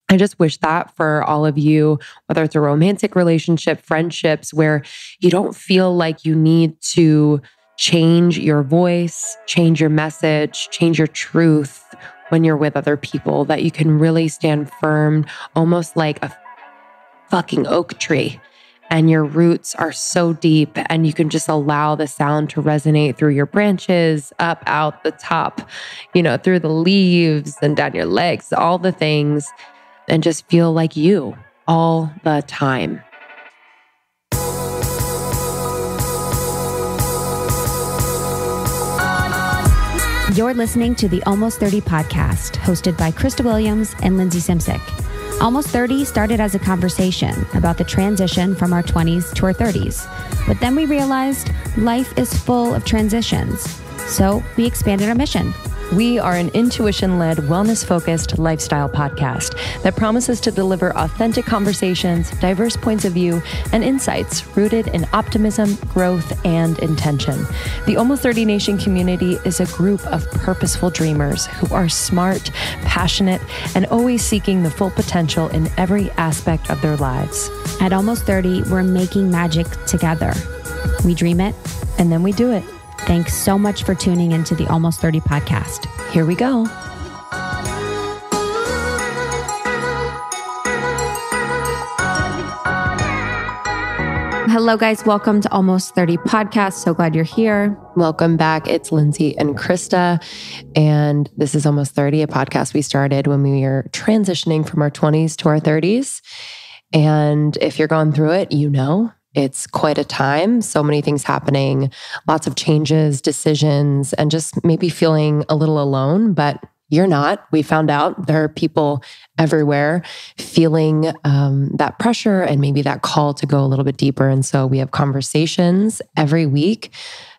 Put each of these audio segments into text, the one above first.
I just wish that for all of you, whether it's a romantic relationship, friendships, where you don't feel like you need to change your voice, change your message, change your truth when you're with other people, that you can really stand firm, almost like a fucking oak tree. And your roots are so deep, and you can just allow the sound to resonate through your branches, up, out, the top, through the leaves and down your legs, all the things, and just feel like you all the time. You're listening to the Almost 30 podcast, hosted by Krista Williams and Lindsey Simcik. Almost 30 started as a conversation about the transition from our 20s to our 30s. But then we realized life is full of transitions. So we expanded our mission. We are an intuition-led, wellness-focused lifestyle podcast that promises to deliver authentic conversations, diverse points of view, and insights rooted in optimism, growth, and intention. The Almost 30 Nation community is a group of purposeful dreamers who are smart, passionate, and always seeking the full potential in every aspect of their lives. At Almost 30, we're making magic together. We dream it, and then we do it. Thanks so much for tuning into the Almost 30 podcast. Here we go. Hello, guys. Welcome to Almost 30 podcast. So glad you're here. Welcome back. It's Lindsey and Krista, and this is Almost 30, a podcast we started when we were transitioning from our 20s to our 30s. And if you're going through it, it's quite a time. So many things happening, lots of changes, decisions, and just maybe feeling a little alone, but you're not. We found out there are people everywhere feeling that pressure and maybe that call to go a little bit deeper. And so we have conversations every week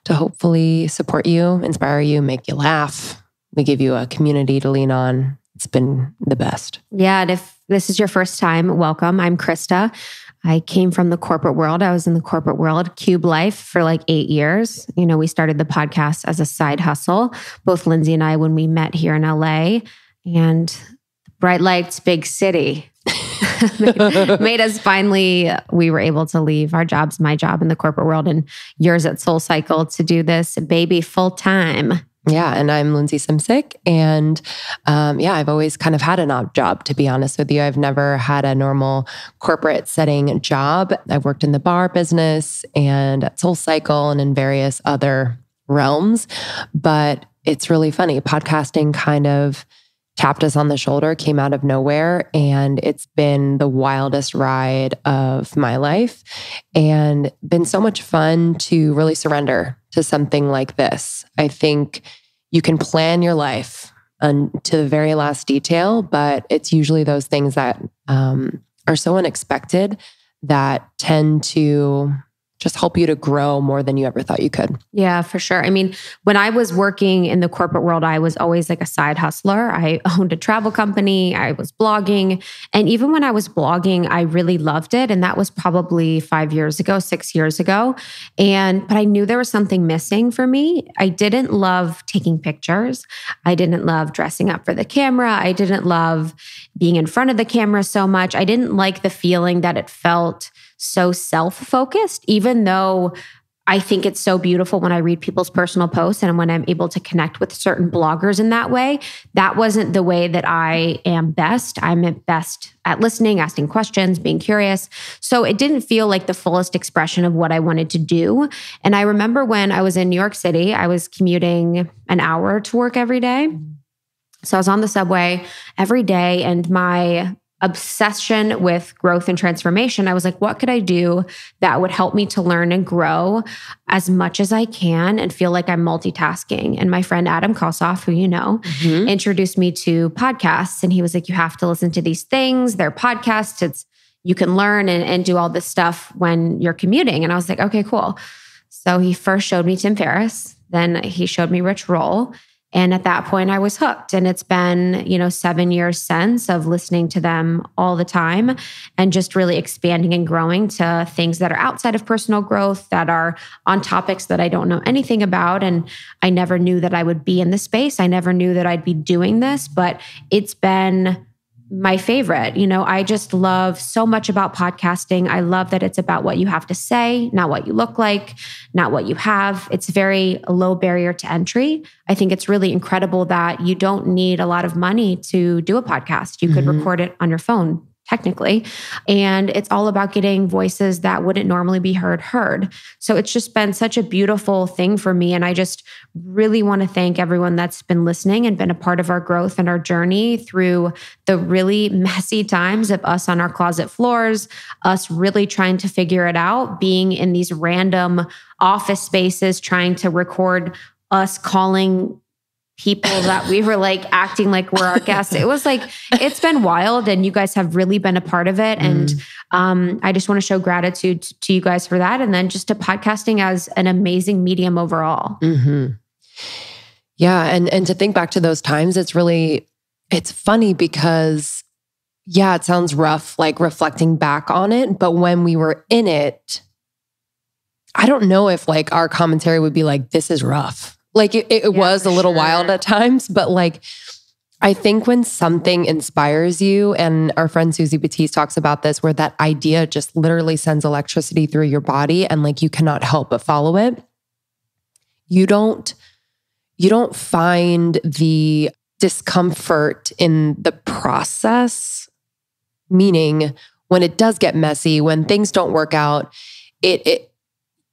to hopefully support you, inspire you, make you laugh. We give you a community to lean on. It's been the best. Yeah. And if this is your first time, welcome. I'm Krista. I came from the corporate world. I was in the corporate world, Cube Life, for like 8 years. We started the podcast as a side hustle, both Lindsey and I, when we met here in LA, and bright lights, big city made us finally, we were able to leave our jobs, my job in the corporate world and yours at SoulCycle, to do this baby full time. Yeah. And I'm Lindsey Simcik. And I've always kind of had an odd job, to be honest with you. I've never had a normal corporate setting job. I've worked in the bar business and at SoulCycle and in various other realms. But it's really funny. Podcasting kind of tapped us on the shoulder, came out of nowhere. And it's been the wildest ride of my life and been so much fun to really surrender to something like this. I think you can plan your life to the very last detail, but it's usually those things that are so unexpected that tend to just help you to grow more than you ever thought you could. Yeah, for sure. I mean, when I was working in the corporate world, I was always like a side hustler. I owned a travel company. I was blogging. And even when I was blogging, I really loved it. And that was probably 6 years ago. But I knew there was something missing for me. I didn't love taking pictures. I didn't love dressing up for the camera. I didn't love being in front of the camera so much. I didn't like the feeling that it felt so self-focused, even though I think it's so beautiful when I read people's personal posts and when I'm able to connect with certain bloggers in that way. That wasn't the way that I am best. I'm best at listening, asking questions, being curious. So it didn't feel like the fullest expression of what I wanted to do. And I remember when I was in New York City, I was commuting an hour to work every day. So I was on the subway every day, and my obsession with growth and transformation, I was like, what could I do that would help me to learn and grow as much as I can and feel like I'm multitasking? And my friend Adam Kosoff, who you know, introduced me to podcasts. And he was like, you have to listen to these things. They're podcasts. You can learn and do all this stuff when you're commuting. And I was like, okay, cool. So he first showed me Tim Ferriss. Then he showed me Rich Roll. And at that point, I was hooked. And it's been, 7 years since of listening to them all the time and just really expanding and growing to things that are outside of personal growth, that are on topics that I don't know anything about. And I never knew that I would be in this space. I never knew that I'd be doing this, but it's been my favorite. I just love so much about podcasting. I love that it's about what you have to say, not what you look like, not what you have. It's very low barrier to entry. I think it's really incredible that you don't need a lot of money to do a podcast. You could record it on your phone, technically. And it's all about getting voices that wouldn't normally be heard. So it's just been such a beautiful thing for me. And I just really want to thank everyone that's been listening and been a part of our growth and our journey through the really messy times of us on our closet floors, us really trying to figure it out, being in these random office spaces, trying to record us calling people that we were like acting like we're our guests. It was like, it's been wild, and you guys have really been a part of it. And I just want to show gratitude to you guys for that. And then just to podcasting as an amazing medium overall. Yeah. And to think back to those times, it's funny because it sounds rough, like reflecting back on it. But when we were in it, I don't know if like our commentary would be like, this is rough. Like it was a little wild at times, but like, I think when something inspires you, and our friend Susie Batiste talks about this, where that idea just literally sends electricity through your body and like, you cannot help but follow it. You don't find the discomfort in the process, meaning when it does get messy, when things don't work out,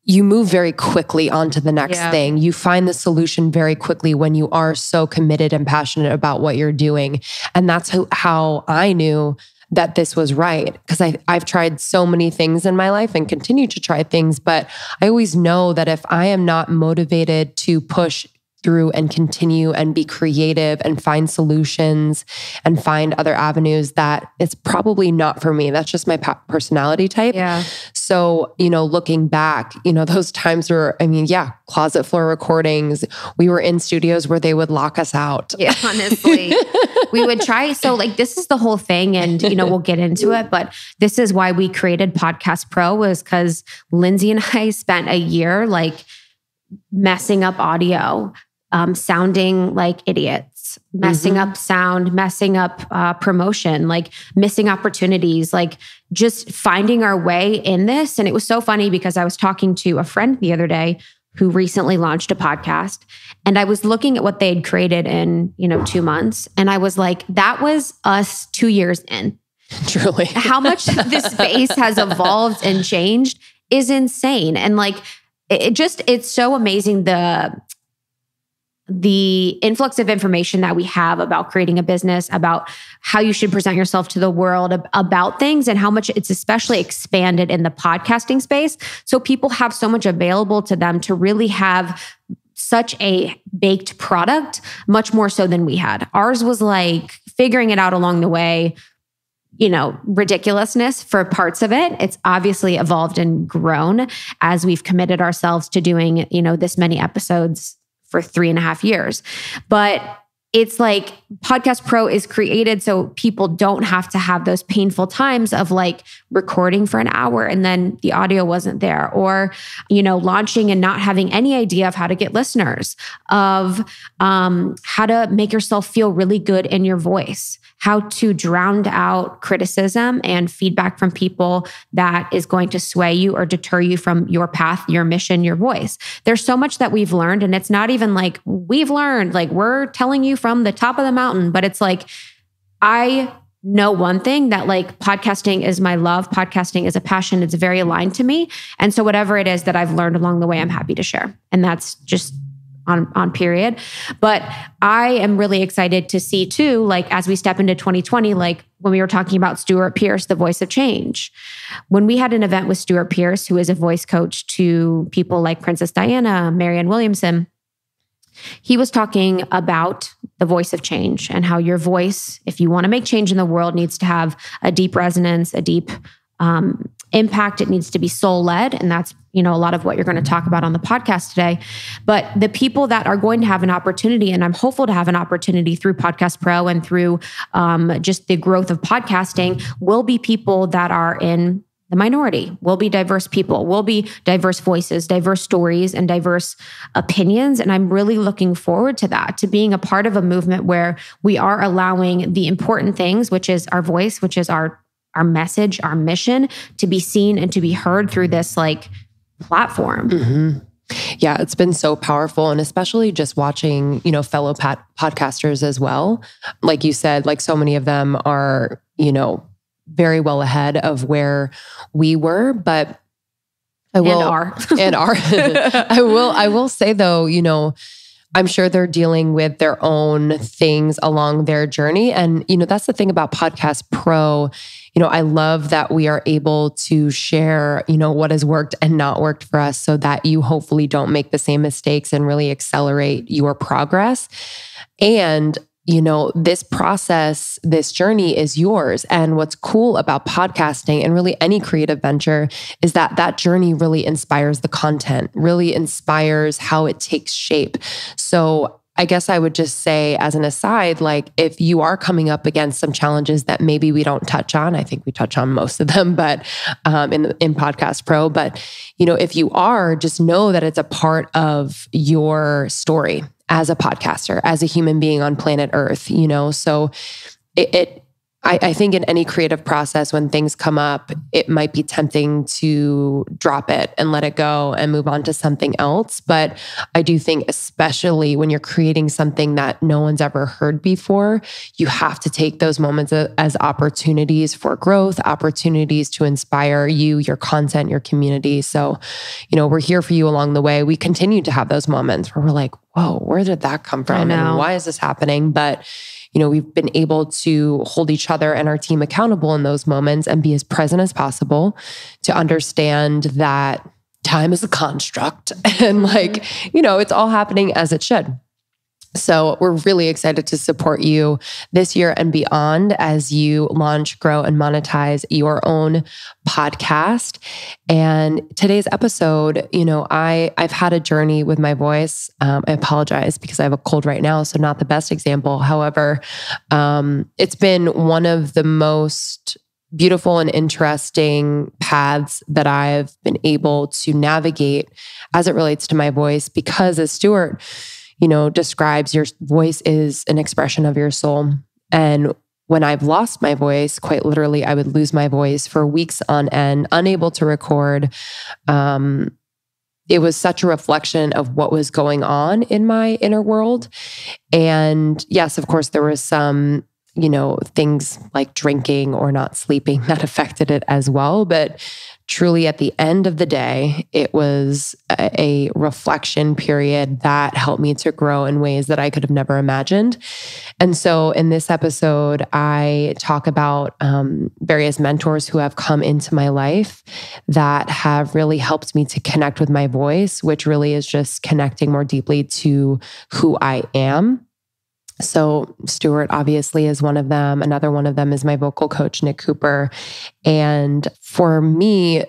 you move very quickly onto the next thing. You find the solution very quickly when you are so committed and passionate about what you're doing. And that's how I knew that this was right. Because I've tried so many things in my life and continue to try things, but I always know that if I am not motivated to push through and continue and be creative and find solutions and find other avenues, that it's probably not for me. That's just my personality type. Yeah. So, looking back, those times were, closet floor recordings. We were in studios where they would lock us out. Yeah, honestly. We would try. So like, this is the whole thing, and, we'll get into it, but this is why we created Podcast Pro, was because Lindsey and I spent a year like messing up audio, sounding like idiots, messing up sound, messing up promotion, like missing opportunities, like just finding our way in this. And it was so funny because I was talking to a friend the other day who recently launched a podcast, and I was looking at what they had created in, 2 months. And I was like, that was us 2 years in. Truly. How much this space has evolved and changed is insane. And like, it's so amazing the influx of information that we have about creating a business, about how you should present yourself to the world, about things, and how much it's especially expanded in the podcasting space. So people have so much available to them to really have such a baked product, much more so than we had. Ours was like figuring it out along the way, ridiculousness for parts of it. It's obviously evolved and grown as we've committed ourselves to doing, this many episodes for 3.5 years. But it's like Podcast Pro is created so people don't have to have those painful times of like recording for an hour and then the audio wasn't there, or, launching and not having any idea of how to get listeners, of how to make yourself feel really good in your voice, how to drown out criticism and feedback from people that is going to sway you or deter you from your path, your mission, your voice. There's so much that we've learned, and it's not even like we've learned, like we're telling you from the top of the mountain, but it's like, I know one thing, that like podcasting is my love. Podcasting is a passion. It's very aligned to me. And so whatever it is that I've learned along the way, I'm happy to share. And that's just on period. But I am really excited to see too, like as we step into 2020, like when we were talking about Stuart Pierce, the voice of change, when we had an event with Stuart Pierce, who is a voice coach to people like Princess Diana, Marianne Williamson, he was talking about the voice of change and how your voice, if you want to make change in the world, needs to have a deep resonance, a deep impact. It needs to be soul-led. And that's, a lot of what you're going to talk about on the podcast today. But the people that are going to have an opportunity, and I'm hopeful to have an opportunity through Podcast Pro and through just the growth of podcasting, will be people that are in the the minority. We'll be diverse people. We'll be diverse voices, diverse stories, and diverse opinions. And I'm really looking forward to that, to being a part of a movement where we are allowing the important things, which is our voice, which is our message, our mission, to be seen and to be heard through this like platform. Mm-hmm. Yeah, it's been so powerful. And especially just watching, fellow podcasters as well. Like you said, like so many of them are, very well ahead of where we were, but I will say though, I'm sure they're dealing with their own things along their journey. And, that's the thing about Podcast Pro. I love that we are able to share, what has worked and not worked for us so that you hopefully don't make the same mistakes and really accelerate your progress. And this process, this journey is yours. And what's cool about podcasting and really any creative venture is that journey really inspires the content, really inspires how it takes shape. So I guess I would just say as an aside, like if you are coming up against some challenges that maybe we don't touch on, I think we touch on most of them, but in Podcast Pro, but if you are, just know that it's a part of your story as a podcaster, as a human being on planet Earth, so I think in any creative process, when things come up, it might be tempting to drop it and let it go and move on to something else. But I do think, especially when you're creating something that no one's ever heard before, you have to take those moments as opportunities for growth, opportunities to inspire you, your content, your community. So, we're here for you along the way. We continue to have those moments where we're like, whoa, where did that come from? And why is this happening? But we've been able to hold each other and our team accountable in those moments and be as present as possible to understand that time is a construct and it's all happening as it should. So we're really excited to support you this year and beyond as you launch, grow, and monetize your own podcast. And today's episode, I've had a journey with my voice. I apologize because I have a cold right now, so not the best example. However, it's been one of the most beautiful and interesting paths that I've been able to navigate as it relates to my voice, because as Stuart describes, your voice is an expression of your soul. And when I've lost my voice, quite literally, I would lose my voice for weeks on end, unable to record. It was such a reflection of what was going on in my inner world. And yes, of course, there was some, things like drinking or not sleeping that affected it as well. But truly at the end of the day, it was a reflection period that helped me to grow in ways that I could have never imagined. And so in this episode, I talk about various mentors who have come into my life that have really helped me to connect with my voice, which really is just connecting more deeply to who I am. So Stuart obviously is one of them. Another one of them is my vocal coach, Nick Cooper. And from me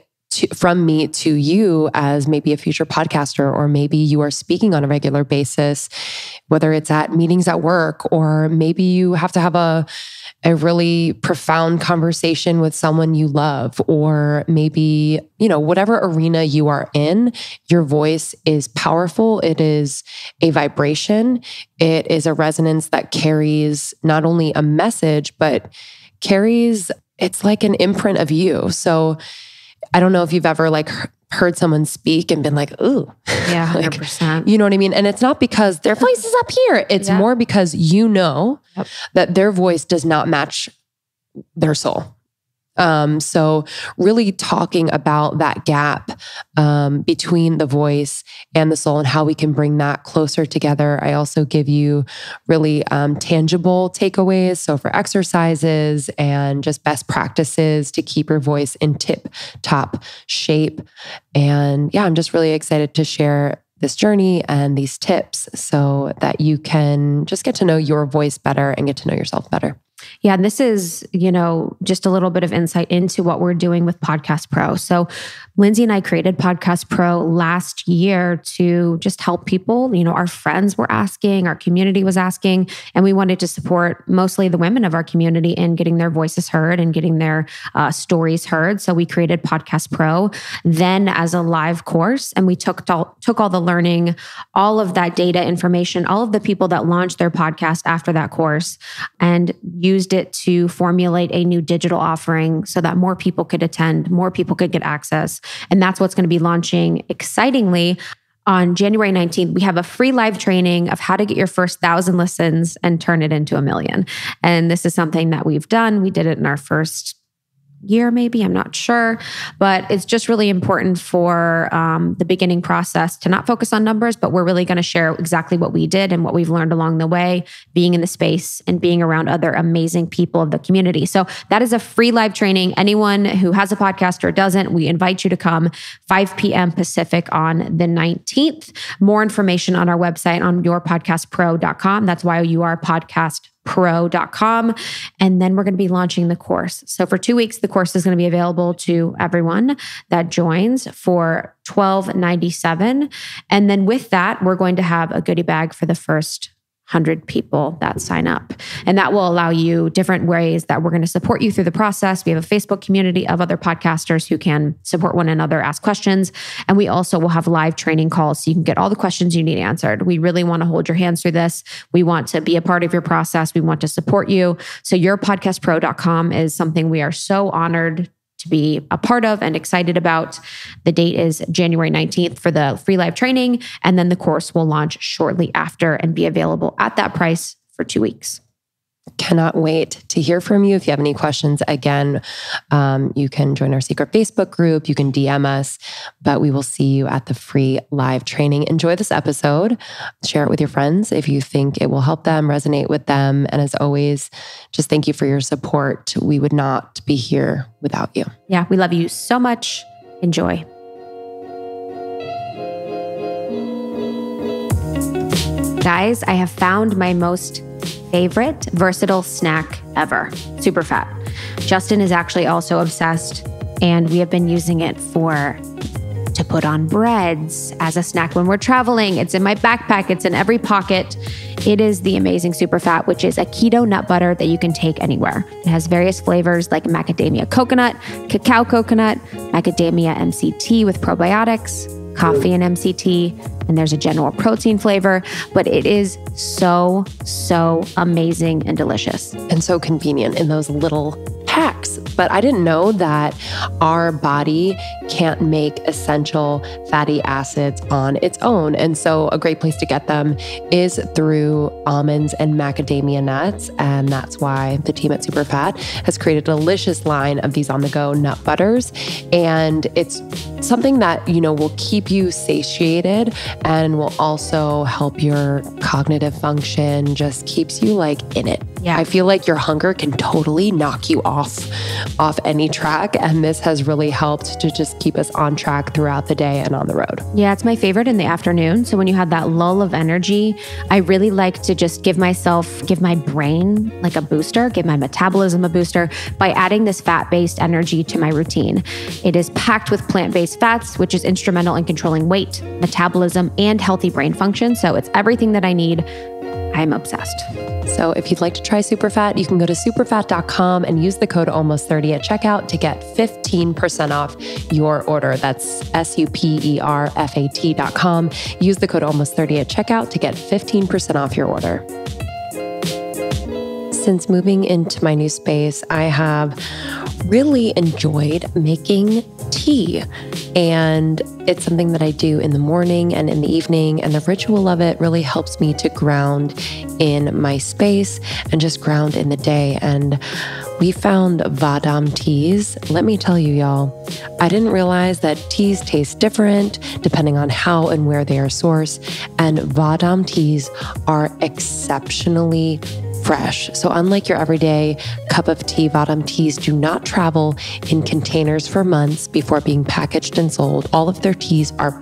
to you as maybe a future podcaster, or maybe you are speaking on a regular basis, whether it's at meetings at work, or maybe you have to have a really profound conversation with someone you love, or maybe, whatever arena you are in, your voice is powerful. It is a vibration. It is a resonance that carries not only a message, but it's like an imprint of you. So I don't know if you've ever heard someone speak and been like, ooh. Yeah, 100%. You know what I mean? And it's not because their voice is up here. It's more because that their voice does not match their soul. So really talking about that gap between the voice and the soul and how we can bring that closer together. I also give you really tangible takeaways. So for exercises and just best practices to keep your voice in tip-top shape. And yeah, I'm just really excited to share this journey and these tips so that you can just get to know your voice better and get to know yourself better. Yeah, and this is, just a little bit of insight into what we're doing with Podcast Pro. So Lindsey and I created Podcast Pro last year to just help people. Our friends were asking, our community was asking, and we wanted to support mostly the women of our community in getting their voices heard and getting their stories heard. So we created Podcast Pro then as a live course, and we took all the learning, all of that data information, all of the people that launched their podcast after that course, and used it to formulate a new digital offering so that more people could attend, more people could get access. And that's what's going to be launching excitingly on January 19th. We have a free live training of how to get your first 1,000 listens and turn it into 1 million. And this is something that we've done. We did it in our first year, maybe, I'm not sure, but it's just really important for the beginning process to not focus on numbers, but we're really going to share exactly what we did and what we've learned along the way, being in the space and being around other amazing people of the community. So that is a free live training. Anyone who has a podcast or doesn't, we invite you to come 5 p.m. Pacific on the 19th. More information on our website on yourpodcastpro.com. That's YOURpodcastpro.com. And then we're going to be launching the course. So for 2 weeks, the course is going to be available to everyone that joins for $12.97. And then with that, we're going to have a goodie bag for the first 100 people that sign up. And that will allow you different ways that we're going to support you through the process. We have a Facebook community of other podcasters who can support one another, ask questions. And we also will have live training calls so you can get all the questions you need answered. We really want to hold your hands through this. We want to be a part of your process. We want to support you. So yourpodcastpro.com is something we are so honored to be a part of and excited about. The date is January 19th for the free live training. And then the course will launch shortly after and be available at that price for 2 weeks. Cannot wait to hear from you. If you have any questions, again, you can join our secret Facebook group. You can DM us, but we will see you at the free live training. Enjoy this episode. Share it with your friends if you think it will help them, resonate with them. And as always, just thank you for your support. We would not be here without you. Yeah, we love you so much. Enjoy. Guys, I have found my most favorite versatile snack ever, Super Fat. Justin is actually also obsessed, and we have been using it to put on breads as a snack when we're traveling. It's in my backpack. It's in every pocket. It is the amazing Super Fat, which is a keto nut butter that you can take anywhere. It has various flavors like macadamia coconut, cacao coconut, macadamia MCT with probiotics, coffee and MCT, and there's a general protein flavor, but it is so amazing and delicious. And so convenient in those little packs. But I didn't know that our body can't make essential fatty acids on its own. And so a great place to get them is through almonds and macadamia nuts. And that's why the team at Superfat has created a delicious line of these on-the-go nut butters. And it's something that, will keep you satiated and will also help your cognitive function, just keeps you in it. Yeah. I feel like your hunger can totally knock you off any track. And this has really helped to just keep us on track throughout the day and on the road. Yeah, it's my favorite in the afternoon. So when you have that lull of energy, I really like to just give my brain a booster, give my metabolism a booster by adding this fat-based energy to my routine. It is packed with plant-based fats, which is instrumental in controlling weight, metabolism, and healthy brain function. So it's everything that I need. I'm obsessed. So if you'd like to try Superfat, you can go to superfat.com and use the code almost30 at checkout to get 15% off your order. That's superfat.com. Use the code almost30 at checkout to get 15% off your order. Since moving into my new space, I have really enjoyed making tea. And it's something that I do in the morning and in the evening. And the ritual of it really helps me to ground in my space and just ground in the day. And we found Vadam teas. Let me tell you, y'all, I didn't realize that teas taste different depending on how and where they are sourced. And Vadam teas are exceptionally fresh. So unlike your everyday cup of tea, Vadam teas do not travel in containers for months before being packaged and sold. All of their teas are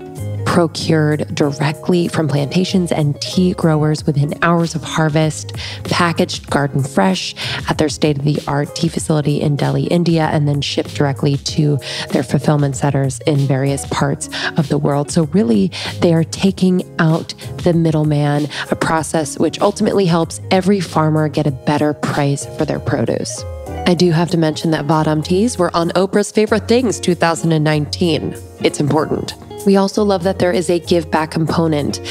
procured directly from plantations and tea growers within hours of harvest, packaged garden fresh at their state-of-the-art tea facility in Delhi, India, and then shipped directly to their fulfillment centers in various parts of the world. So really, they are taking out the middleman, a process which ultimately helps every farmer get a better price for their produce. I do have to mention that Vadam teas were on Oprah's Favorite Things 2019. It's important. We also love that there is a give back component.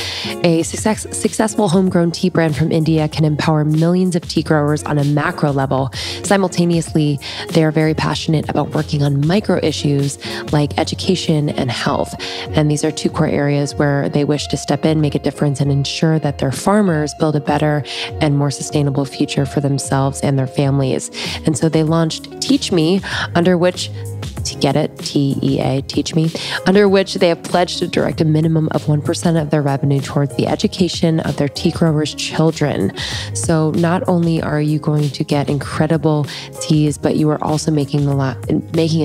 A successful homegrown tea brand from India can empower millions of tea growers on a macro level. Simultaneously, they are very passionate about working on micro issues like education and health. And these are two core areas where they wish to step in, make a difference, and ensure that their farmers build a better and more sustainable future for themselves and their families. And so they launched Teach Me, under which to get it, TEA, Teach Me, under which they have pledged to direct a minimum of 1% of their revenue towards the education of their tea growers' children. So not only are you going to get incredible teas, but you are also making a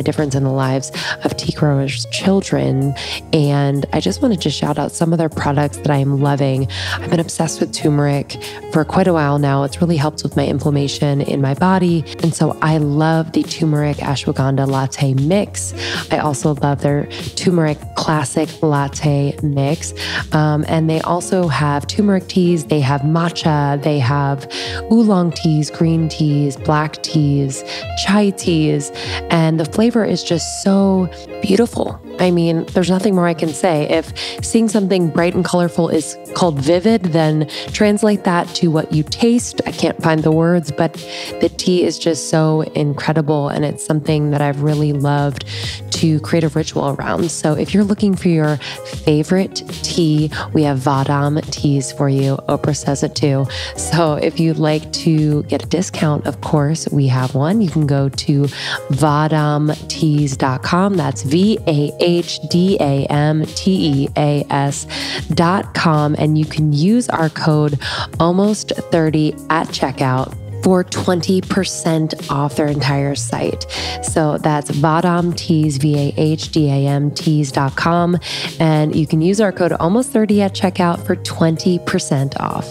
difference in the lives of tea growers' children. And I just wanted to shout out some of their products that I am loving. I've been obsessed with turmeric for quite a while now. It's really helped with my inflammation in my body. And so I love the turmeric ashwagandha latte mix. I also love their turmeric classic latte mix. And they also have turmeric teas. They have matcha. They have oolong teas, green teas, black teas, chai teas. And the flavor is just so beautiful. I mean, there's nothing more I can say. If seeing something bright and colorful is called vivid, then translate that to what you taste. I can't find the words, but the tea is just so incredible. And it's something that I've really loved to create a ritual around. So if you're looking for your favorite tea, we have Vadam teas for you. Oprah says it too. So if you'd like to get a discount, of course, we have one. You can go to vadamteas.com. That's VAHDAMTEAS.com. And you can use our code almost30 at checkout for 20% off their entire site. So that's Vadam Teas, VAHDAM teas.com. And you can use our code almost30 at checkout for 20% off.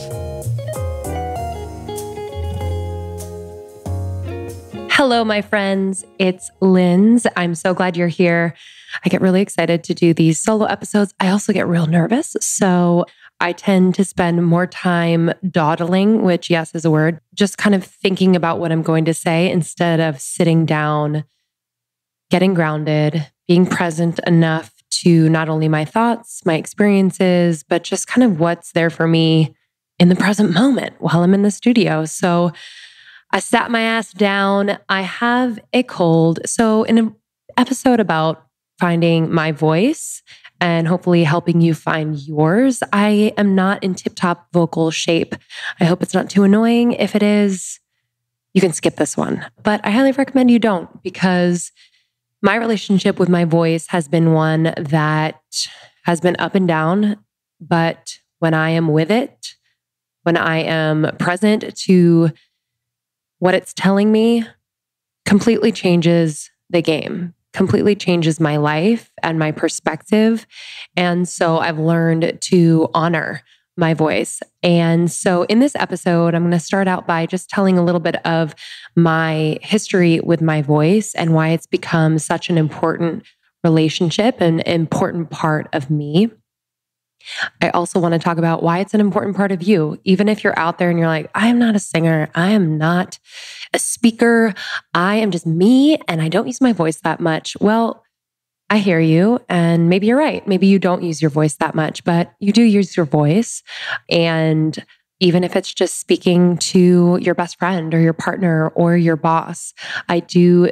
Hello, my friends. It's Linz. I'm so glad you're here. I get really excited to do these solo episodes. I also get real nervous. So I tend to spend more time dawdling, which, yes, is a word, just kind of thinking about what I'm going to say instead of sitting down, getting grounded, being present enough to not only my thoughts, my experiences, but just kind of what's there for me in the present moment while I'm in the studio. So I sat my ass down. I have a cold. So in an episode about finding my voice and hopefully helping you find yours, I am not in tip-top vocal shape. I hope it's not too annoying. If it is, you can skip this one. But I highly recommend you don't, because my relationship with my voice has been one that has been up and down. But when I am with it, when I am present to what it's telling me, completely changes the game, completely changes my life and my perspective. And so I've learned to honor my voice. And so in this episode, I'm going to start out by just telling a little bit of my history with my voice and why it's become such an important relationship and important part of me. I also want to talk about why it's an important part of you. Even if you're out there and you're like, I am not a singer, I am not a speaker, I am just me and I don't use my voice that much. Well, I hear you, and maybe you're right. Maybe you don't use your voice that much, but you do use your voice. And even if it's just speaking to your best friend or your partner or your boss, I do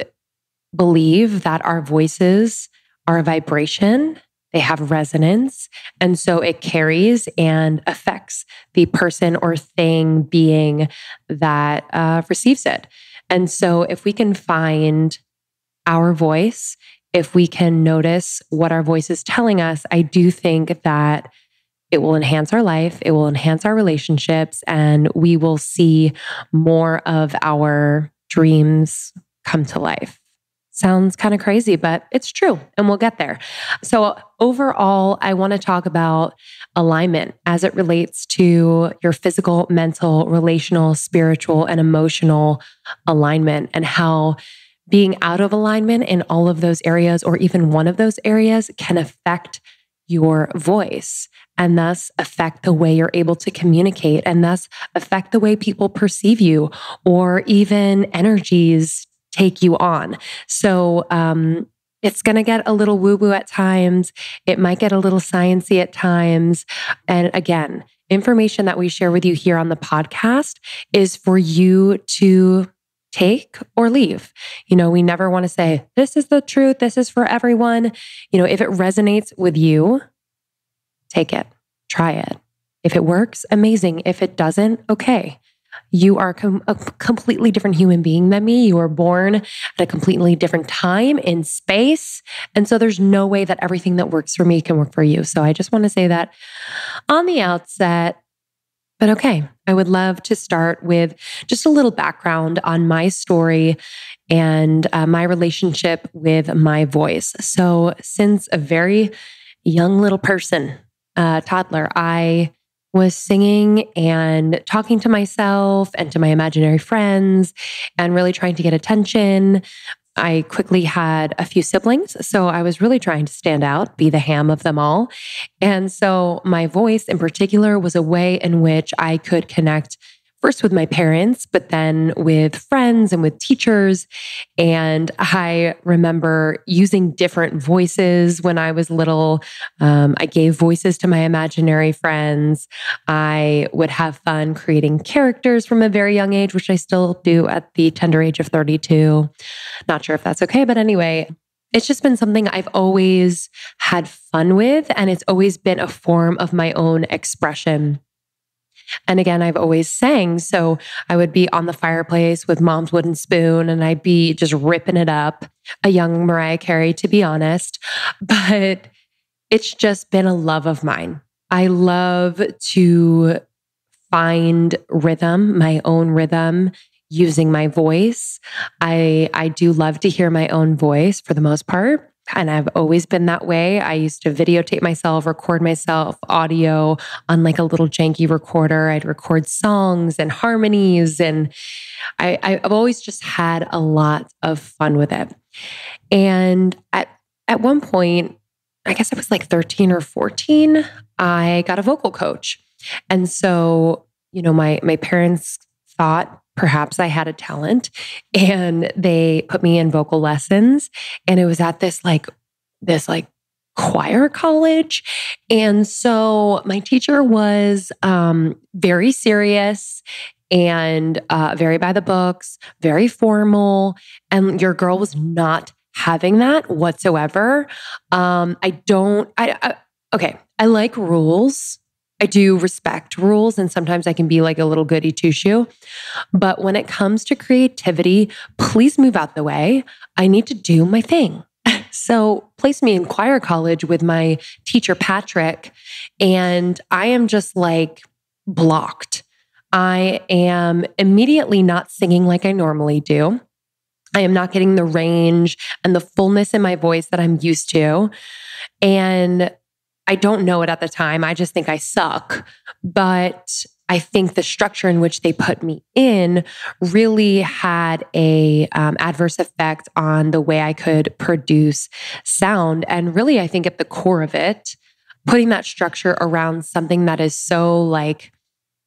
believe that our voices are a vibration. They have resonance. And so it carries and affects the person or thing, being that receives it. And so if we can find our voice, if we can notice what our voice is telling us, I do think that it will enhance our life, it will enhance our relationships, and we will see more of our dreams come to life. Sounds kind of crazy, but it's true, and we'll get there. So overall, I want to talk about alignment as it relates to your physical, mental, relational, spiritual, and emotional alignment, and how being out of alignment in all of those areas, or even one of those areas, can affect your voice and thus affect the way you're able to communicate, and thus affect the way people perceive you, or even energies take you on. So it's going to get a little woo-woo at times. It might get a little sciencey at times. And again, information that we share with you here on the podcast is for you to take or leave. We never want to say, this is the truth, this is for everyone. If it resonates with you, take it, try it. If it works, amazing. If it doesn't, okay. You are a completely different human being than me. You were born at a completely different time in space. And so there's no way that everything that works for me can work for you. So I just want to say that on the outset. But okay, I would love to start with just a little background on my story and my relationship with my voice. So since a very young little person, toddler, I was singing and talking to myself and to my imaginary friends and really trying to get attention. I quickly had a few siblings, so I was really trying to stand out, be the ham of them all. And so my voice in particular was a way in which I could connect first with my parents, but then with friends and with teachers. And I remember using different voices when I was little. I gave voices to my imaginary friends. I would have fun creating characters from a very young age, which I still do at the tender age of 32. Not sure if that's okay, but anyway, it's just been something I've always had fun with, and it's always been a form of my own expression. And again, I've always sang. So I would be on the fireplace with mom's wooden spoon and I'd be just ripping it up, a young Mariah Carey, to be honest. But it's just been a love of mine. I love to find rhythm, my own rhythm, using my voice. I do love to hear my own voice for the most part. And I've always been that way. I used to videotape myself, record myself audio on like a little janky recorder. I'd record songs and harmonies. And I've always just had a lot of fun with it. And at one point, I guess I was like 13 or 14, I got a vocal coach. And so, my parents thought perhaps I had a talent, and they put me in vocal lessons. And it was at this choir college. And so my teacher was very serious and very by the books, very formal. And your girl was not having that whatsoever. Okay, I like rules. I do respect rules, and sometimes I can be like a little goody two-shoe. But when it comes to creativity, please move out the way. I need to do my thing. So place me in choir college with my teacher, Patrick, and I am just like blocked. I am immediately not singing like I normally do. I am not getting the range and the fullness in my voice that I'm used to. And I don't know it at the time. I just think I suck. But I think the structure in which they put me in really had a adverse effect on the way I could produce sound. And really, I think at the core of it, putting that structure around something that is so like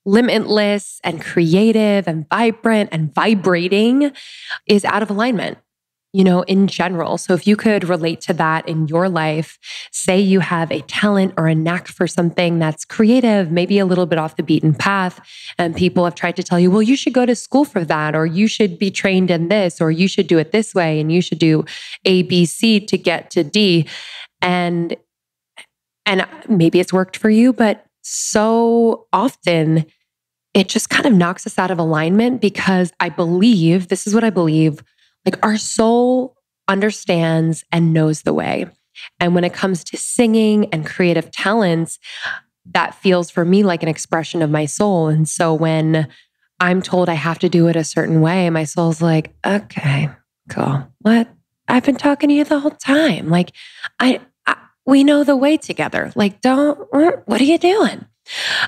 limitless and creative and vibrant and vibrating is out of alignment. In general. So if you could relate to that in your life, say you have a talent or a knack for something that's creative, maybe a little bit off the beaten path, and people have tried to tell you, well, you should go to school for that, or you should be trained in this, or you should do it this way, and you should do A, B, C to get to D. And maybe it's worked for you, but so often it just kind of knocks us out of alignment, because this is what I believe, like our soul understands and knows the way. And when it comes to singing and creative talents, that feels for me like an expression of my soul. And so when I'm told I have to do it a certain way, my soul's like, okay, cool. What? I've been talking to you the whole time. Like, we know the way together. Like, what are you doing?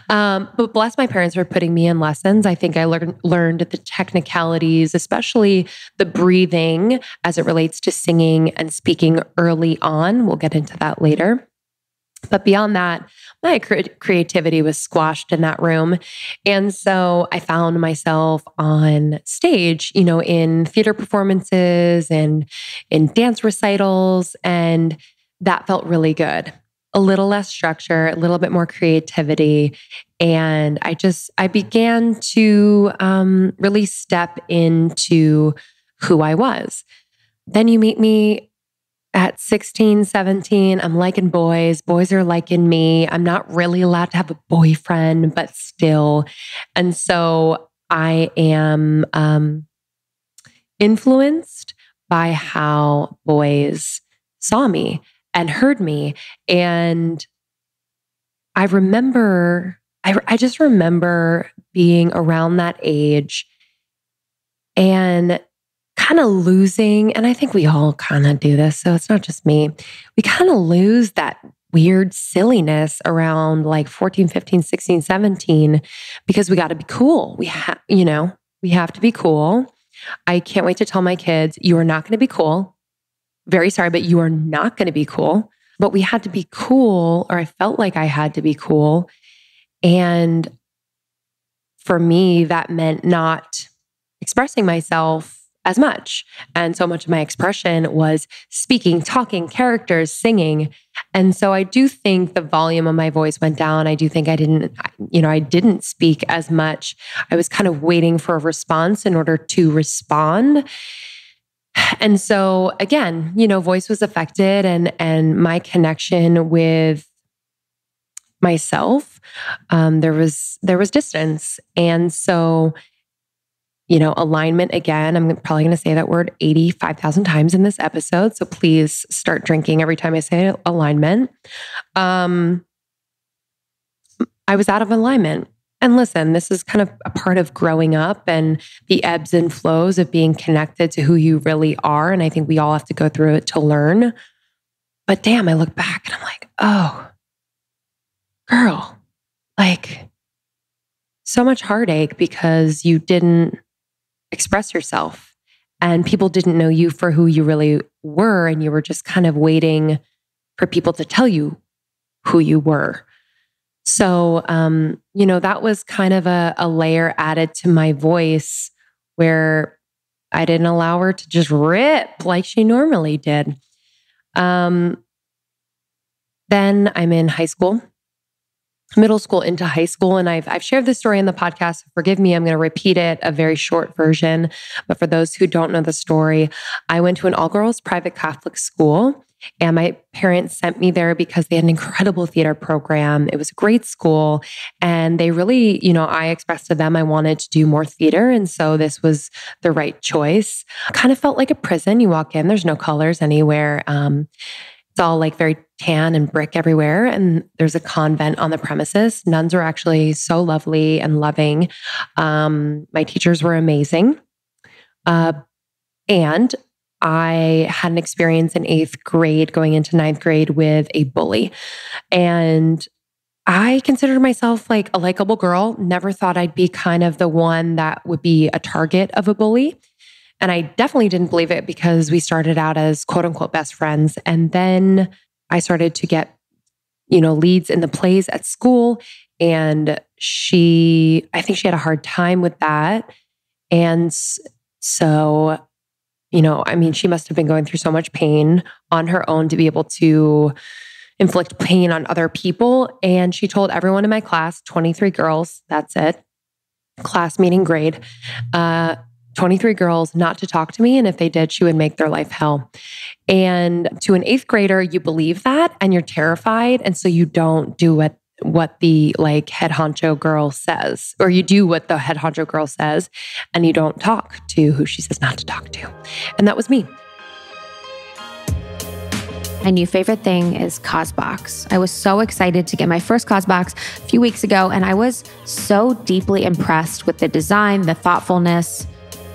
But bless my parents for putting me in lessons. I think I learned the technicalities, especially the breathing as it relates to singing and speaking early on. We'll get into that later. But beyond that, my creativity was squashed in that room. And so I found myself on stage, in theater performances and in dance recitals. And that felt really good. A little less structure, a little bit more creativity. And I began to really step into who I was. Then you meet me at 16, 17, I'm liking boys. Boys are liking me. I'm not really allowed to have a boyfriend, but still. And so I am influenced by how boys saw me and heard me. And I just remember being around that age and kind of losing, and I think we all kind of do this, so it's not just me. We kind of lose that weird silliness around like 14, 15, 16, 17, because we got to be cool. We have to be cool. I can't wait to tell my kids, you are not going to be cool. Very sorry, but you are not going to be cool. But we had to be cool, or I felt like I had to be cool. And for me, that meant not expressing myself as much. And so much of my expression was speaking, talking, characters, singing. And so I do think the volume of my voice went down. I do think I didn't speak as much. I was kind of waiting for a response in order to respond. And so again, voice was affected, and my connection with myself, there was distance. And so alignment, again, I'm probably going to say that word 85,000 times in this episode. So please start drinking every time I say alignment. I was out of alignment. And listen, this is kind of a part of growing up and the ebbs and flows of being connected to who you really are. And I think we all have to go through it to learn. But damn, I look back and I'm like, oh, girl, like so much heartache because you didn't express yourself and people didn't know you for who you really were. And you were just kind of waiting for people to tell you who you were. So, that was kind of a layer added to my voice where I didn't allow her to just rip like she normally did. Then I'm in high school. Middle school into high school. And I've shared this story in the podcast. Forgive me, I'm going to repeat it, a very short version. But for those who don't know the story, I went to an all-girls private Catholic school. And my parents sent me there because they had an incredible theater program. It was a great school. And they really, I expressed to them I wanted to do more theater. And so this was the right choice. Kind of felt like a prison. You walk in, there's no colors anywhere. It's all like very tan and brick everywhere. And there's a convent on the premises. Nuns are actually so lovely and loving. My teachers were amazing. And I had an experience in 8th grade going into 9th grade with a bully. And I considered myself like a likable girl. Never thought I'd be kind of the one that would be a target of a bully. And I definitely didn't believe it because we started out as quote unquote best friends. And then I started to get, leads in the plays at school. And I think she had a hard time with that. And so, she must have been going through so much pain on her own to be able to inflict pain on other people. And she told everyone in my class, 23 girls, that's it, class meeting grade, 23 girls not to talk to me. And if they did, she would make their life hell. And to an 8th grader, you believe that and you're terrified. And so you don't do what the head honcho girl says, or you do what the head honcho girl says and you don't talk to who she says not to talk to. And that was me. My new favorite thing is CosBox. I was so excited to get my first CosBox a few weeks ago, and I was so deeply impressed with the design, the thoughtfulness.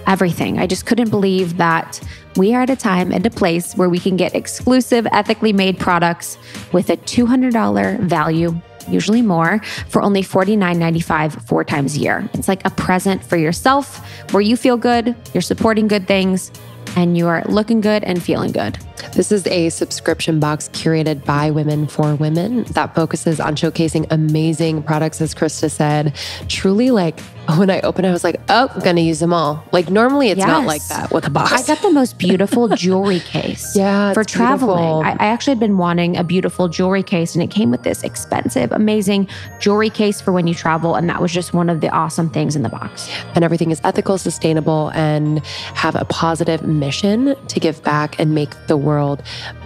everything. I just couldn't believe that we are at a time and a place where we can get exclusive, ethically made products with a $200 value, usually more, for only $49.95 4 times a year. It's like a present for yourself where you feel good, you're supporting good things, and you are looking good and feeling good. This is a subscription box curated by women for women that focuses on showcasing amazing products, as Krista said. Truly, like, when I opened it, I was like, oh, I'm going to use them all. Like, normally it's not like that with a box. I got the most beautiful jewelry case for traveling. I actually had been wanting a beautiful jewelry case, and it came with this expensive, amazing jewelry case for when you travel. And that was just one of the awesome things in the box. And everything is ethical, sustainable, and have a positive mission to give back and make the world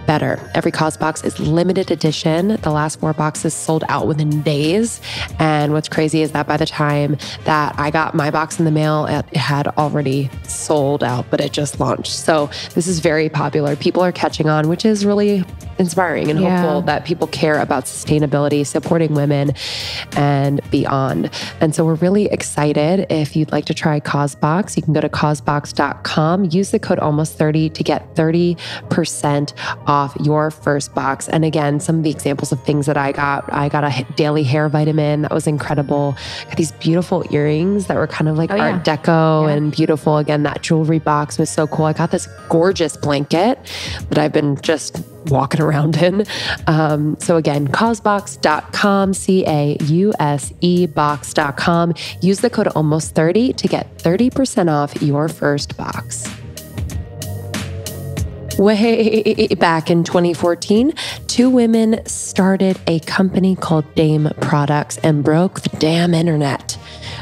better. Every Cause box is limited edition. The last 4 boxes sold out within days. And what's crazy is that by the time that I got my box in the mail, it had already sold out, but it just launched. So this is very popular. People are catching on, which is really inspiring and hopeful that people care about sustainability, supporting women, and beyond. And so we're really excited. If you'd like to try Cause Box, you can go to causebox.com, use the code almost30 to get 30% off your first box. And again, some of the examples of things that I got a daily hair vitamin that was incredible. Got these beautiful earrings that were kind of like Art Deco and beautiful. Again, that jewelry box was so cool. I got this gorgeous blanket that I've been just walking around in. So again, causebox.com, CAUSE box.com. Use the code almost30 to get 30% off your first box. Way back in 2014, 2 women started a company called Dame Products and broke the damn internet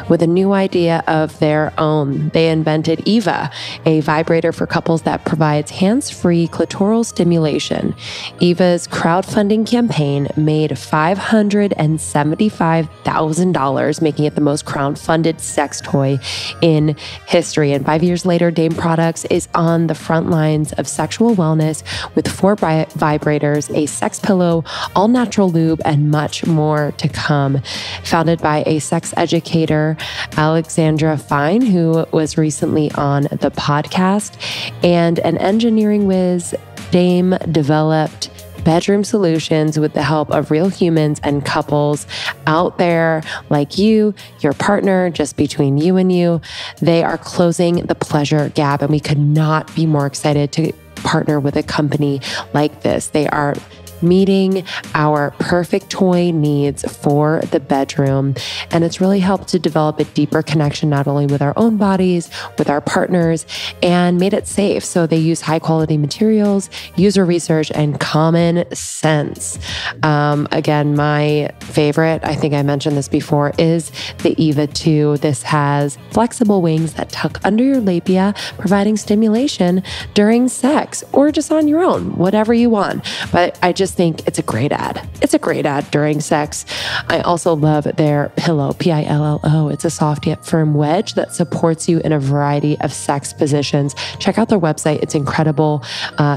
with a new idea of their own. They invented Eva, a vibrator for couples that provides hands-free clitoral stimulation. Eva's crowdfunding campaign made $575,000, making it the most crowdfunded sex toy in history. And 5 years later, Dame Products is on the front lines of sexual wellness with 4 vibrators, a sex pillow, all-natural lube, and much more to come. Founded by a sex educator, Alexandra Fine, who was recently on the podcast, and an engineering whiz, Dame developed bedroom solutions with the help of real humans and couples out there like you, your partner, just between you and you. They are closing the pleasure gap, and we could not be more excited to partner with a company like this. They are meeting our perfect toy needs for the bedroom. And it's really helped to develop a deeper connection, not only with our own bodies, with our partners, and made it safe. So they use high quality materials, user research, and common sense. Again, my favorite, I think I mentioned this before, is the Eva 2. This has flexible wings that tuck under your labia, providing stimulation during sex or just on your own, whatever you want. But I just think it's a great ad. It's a great ad during sex. I also love their pillow, Pillow. It's a soft yet firm wedge that supports you in a variety of sex positions. Check out their website. It's incredible.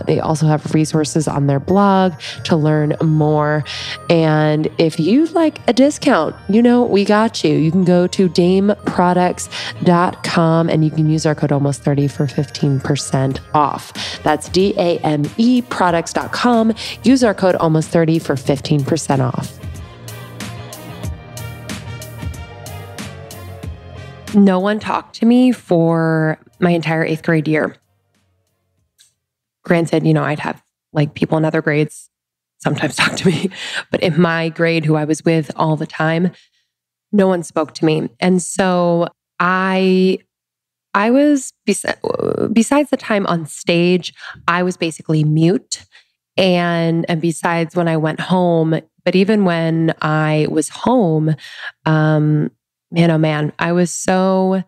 They also have resources on their blog to learn more. And if you'd like a discount, we got you. You can go to dameproducts.com and you can use our code almost30 for 15% off. That's DAME products.com. Use our code almost30 for 15% off. No one talked to me for my entire 8th grade year. Granted, I'd have people in other grades sometimes talk to me, but in my grade, who I was with all the time, no one spoke to me. And so I was, besides the time on stage, I was basically mute. And besides when I went home, but even when I was home, man, oh man, I was so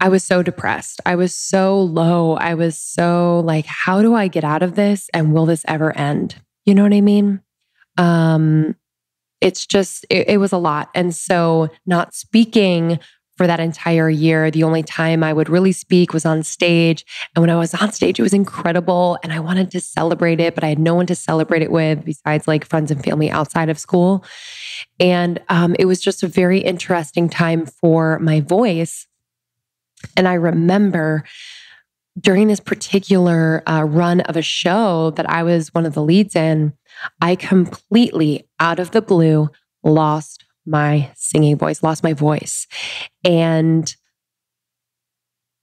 depressed. I was so low. I was so like, how do I get out of this? And will this ever end? You know what I mean? It's just, it was a lot. And so not speaking for that entire year, the only time I would really speak was on stage. And when I was on stage, it was incredible. And I wanted to celebrate it, but I had no one to celebrate it with besides friends and family outside of school. And it was just a very interesting time for my voice. And I remember during this particular run of a show that I was one of the leads in, I completely, out of the blue, lost my singing voice, lost my voice. And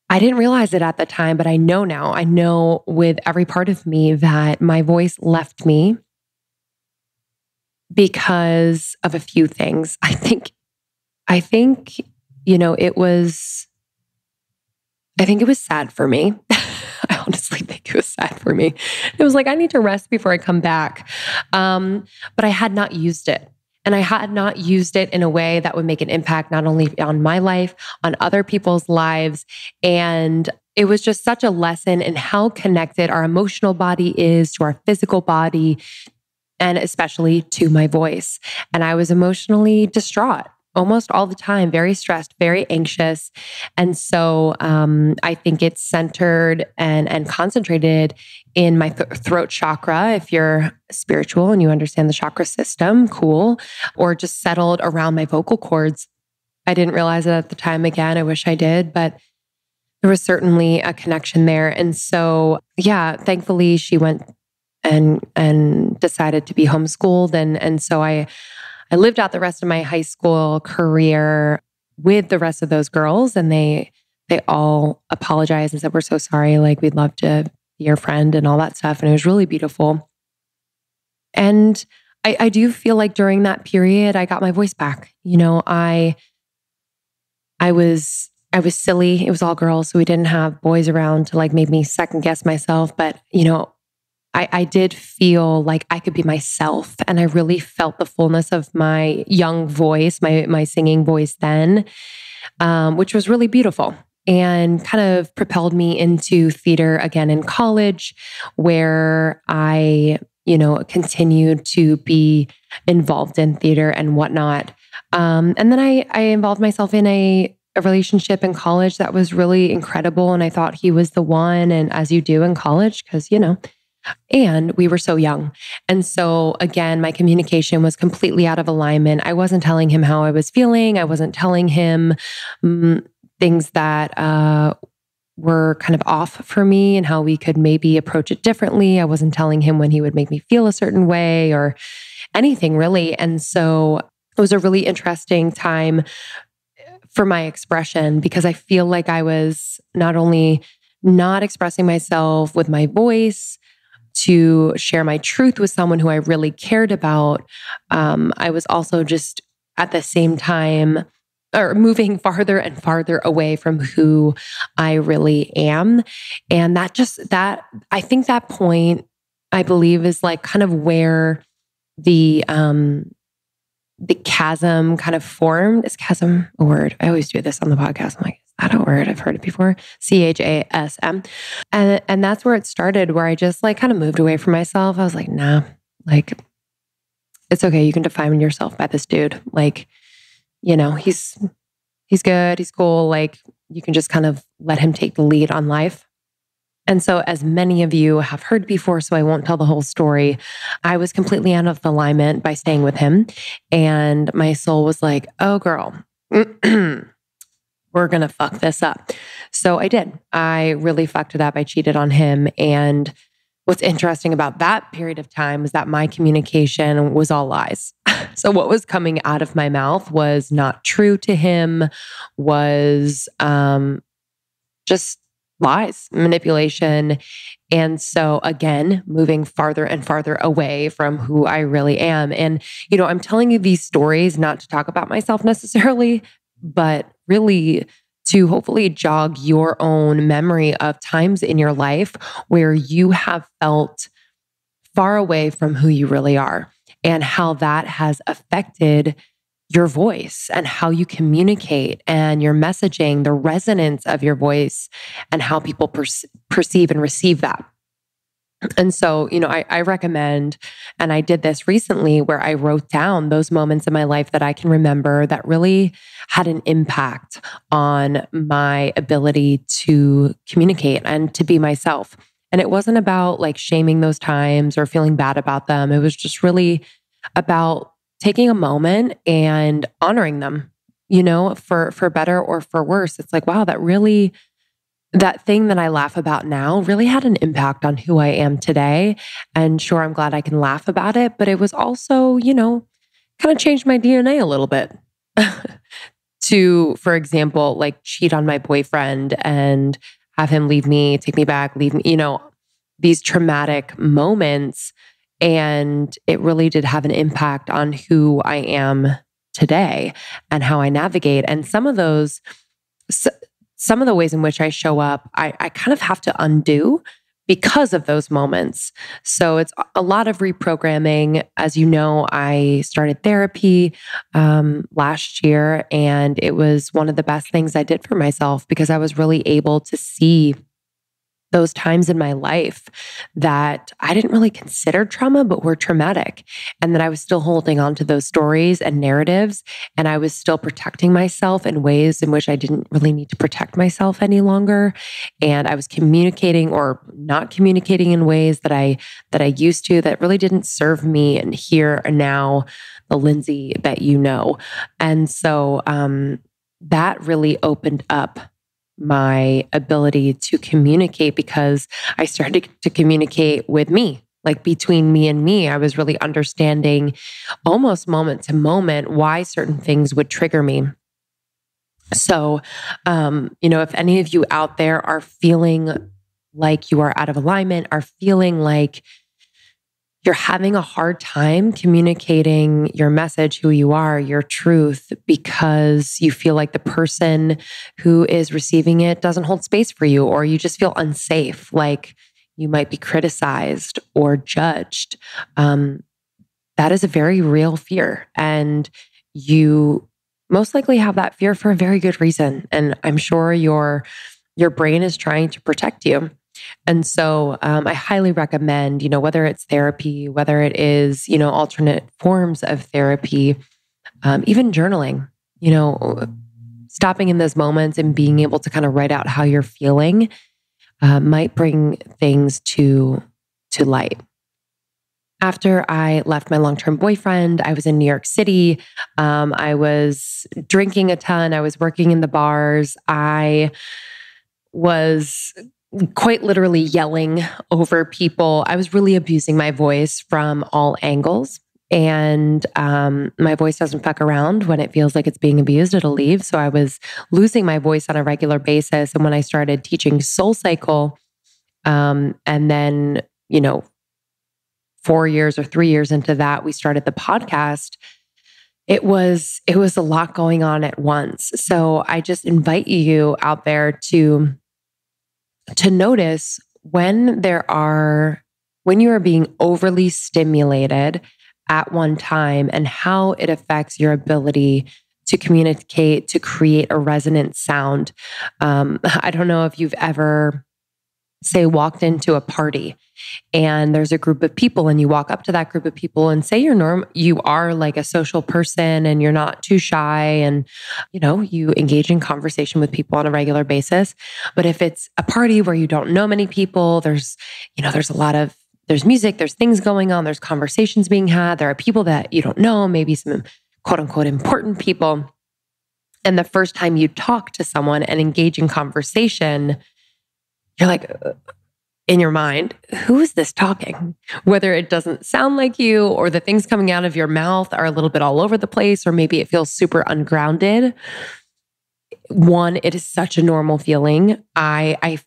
I didn't realize it at the time, but I know now. I know with every part of me that my voice left me because of a few things. I think, it was sad for me. I honestly think it was sad for me. It was like, I need to rest before I come back. But I had not used it. And I had not used it in a way that would make an impact, not only on my life, on other people's lives. And it was just such a lesson in how connected our emotional body is to our physical body, and especially to my voice. And I was emotionally distraught almost all the time, very stressed, very anxious. And so I think it's centered and concentrated in my throat chakra. If you're spiritual and you understand the chakra system, cool. Or just settled around my vocal cords. I didn't realize it at the time. Again, I wish I did, but there was certainly a connection there. And so, yeah, thankfully she went and decided to be homeschooled. And so I lived out the rest of my high school career with the rest of those girls, and they all apologized and said, "We're so sorry. Like, we'd love to be your friend," and all that stuff. And it was really beautiful. And I do feel like during that period, I got my voice back. I was silly. It was all girls, so we didn't have boys around to like make me second guess myself. But I did feel like I could be myself, and I really felt the fullness of my young voice, my singing voice then, which was really beautiful and kind of propelled me into theater again in college, where I, continued to be involved in theater and whatnot. And then I involved myself in a relationship in college that was really incredible, and I thought he was the one, and as you do in college, because and we were so young. And so again, my communication was completely out of alignment. I wasn't telling him how I was feeling. I wasn't telling him things that were kind of off for me and how we could maybe approach it differently. I wasn't telling him when he would make me feel a certain way or anything really. And so it was a really interesting time for my expression, because I feel like I was not only not expressing myself with my voice, to share my truth with someone who I really cared about, I was also just at the same time moving farther and farther away from who I really am. And that I think that point, I believe, is like kind of where the chasm kind of formed. Is chasm a word? I always do this on the podcast. I'm like, is that a word? I've heard it before. CHASM. And that's where it started, where I just like kind of moved away from myself. I was like, nah, like, it's okay. You can define yourself by this dude. Like, he's good. He's cool. Like, you can just kind of let him take the lead on life. And so, as many of you have heard before, so I won't tell the whole story, I was completely out of alignment by staying with him. And my soul was like, oh, girl, we're going to fuck this up. So I did. I really fucked it up. I cheated on him. And what's interesting about that period of time was that my communication was all lies. So what was coming out of my mouth was not true to him, was just lies, manipulation. And so again, moving farther and farther away from who I really am. And, I'm telling you these stories not to talk about myself necessarily, but really to hopefully jog your own memory of times in your life where you have felt far away from who you really are, and how that has affected your voice and how you communicate and your messaging, the resonance of your voice, and how people perceive and receive that. And so, I recommend, and I did this recently, where I wrote down those moments in my life that I can remember that really had an impact on my ability to communicate and to be myself. And it wasn't about like shaming those times or feeling bad about them. It was just really about taking a moment and honoring them for better or for worse. It's like, wow, that thing that I laugh about now really had an impact on who I am today. And sure, I'm glad I can laugh about it, but it was also, kind of changed my DNA a little bit to, for example, like cheat on my boyfriend and have him leave me, take me back, leave me, these traumatic moments. And it really did have an impact on who I am today and how I navigate. And some of the ways in which I show up, I kind of have to undo because of those moments. So it's a lot of reprogramming. As you know, I started therapy last year, and it was one of the best things I did for myself because I was really able to see those times in my life that I didn't really consider trauma, but were traumatic. And that I was still holding on to those stories and narratives. And I was still protecting myself in ways in which I didn't really need to protect myself any longer. And I was communicating or not communicating in ways that I used to that really didn't serve me and here and now, the Lindsey that you know. And so that really opened up my ability to communicate because I started to communicate with me, like between me and me. I was really understanding almost moment to moment why certain things would trigger me. So, if any of you out there are feeling like you are out of alignment, are feeling like you're having a hard time communicating your message, who you are, your truth, because you feel like the person who is receiving it doesn't hold space for you, or you just feel unsafe, like you might be criticized or judged. That is a very real fear. And you most likely have that fear for a very good reason. And I'm sure your brain is trying to protect you. And so I highly recommend, whether it's therapy, whether it is, alternate forms of therapy, even journaling, stopping in those moments and being able to kind of write out how you're feeling might bring things to light. After I left my long-term boyfriend, I was in New York City. I was drinking a ton. I was working in the bars. I was quite literally yelling over people. I was really abusing my voice from all angles. And my voice doesn't fuck around. When it feels like it's being abused, it'll leave. So I was losing my voice on a regular basis. And when I started teaching Soul Cycle, and then, 4 years or 3 years into that, we started the podcast. It was a lot going on at once. So I just invite you out there to notice when you are being overly stimulated at one time and how it affects your ability to communicate, to create a resonant sound. I don't know if you've ever, say, walked into a party and there's a group of people and you walk up to that group of people and say you are like a social person and you're not too shy and, you engage in conversation with people on a regular basis. But if it's a party where you don't know many people, there's music, there's things going on, there's conversations being had, there are people that you don't know, maybe some quote unquote important people. And the first time you talk to someone and engage in conversation, you're like, in your mind, who is this talking? Whether it doesn't sound like you or the things coming out of your mouth are a little bit all over the place, or maybe it feels super ungrounded. One, it is such a normal feeling. I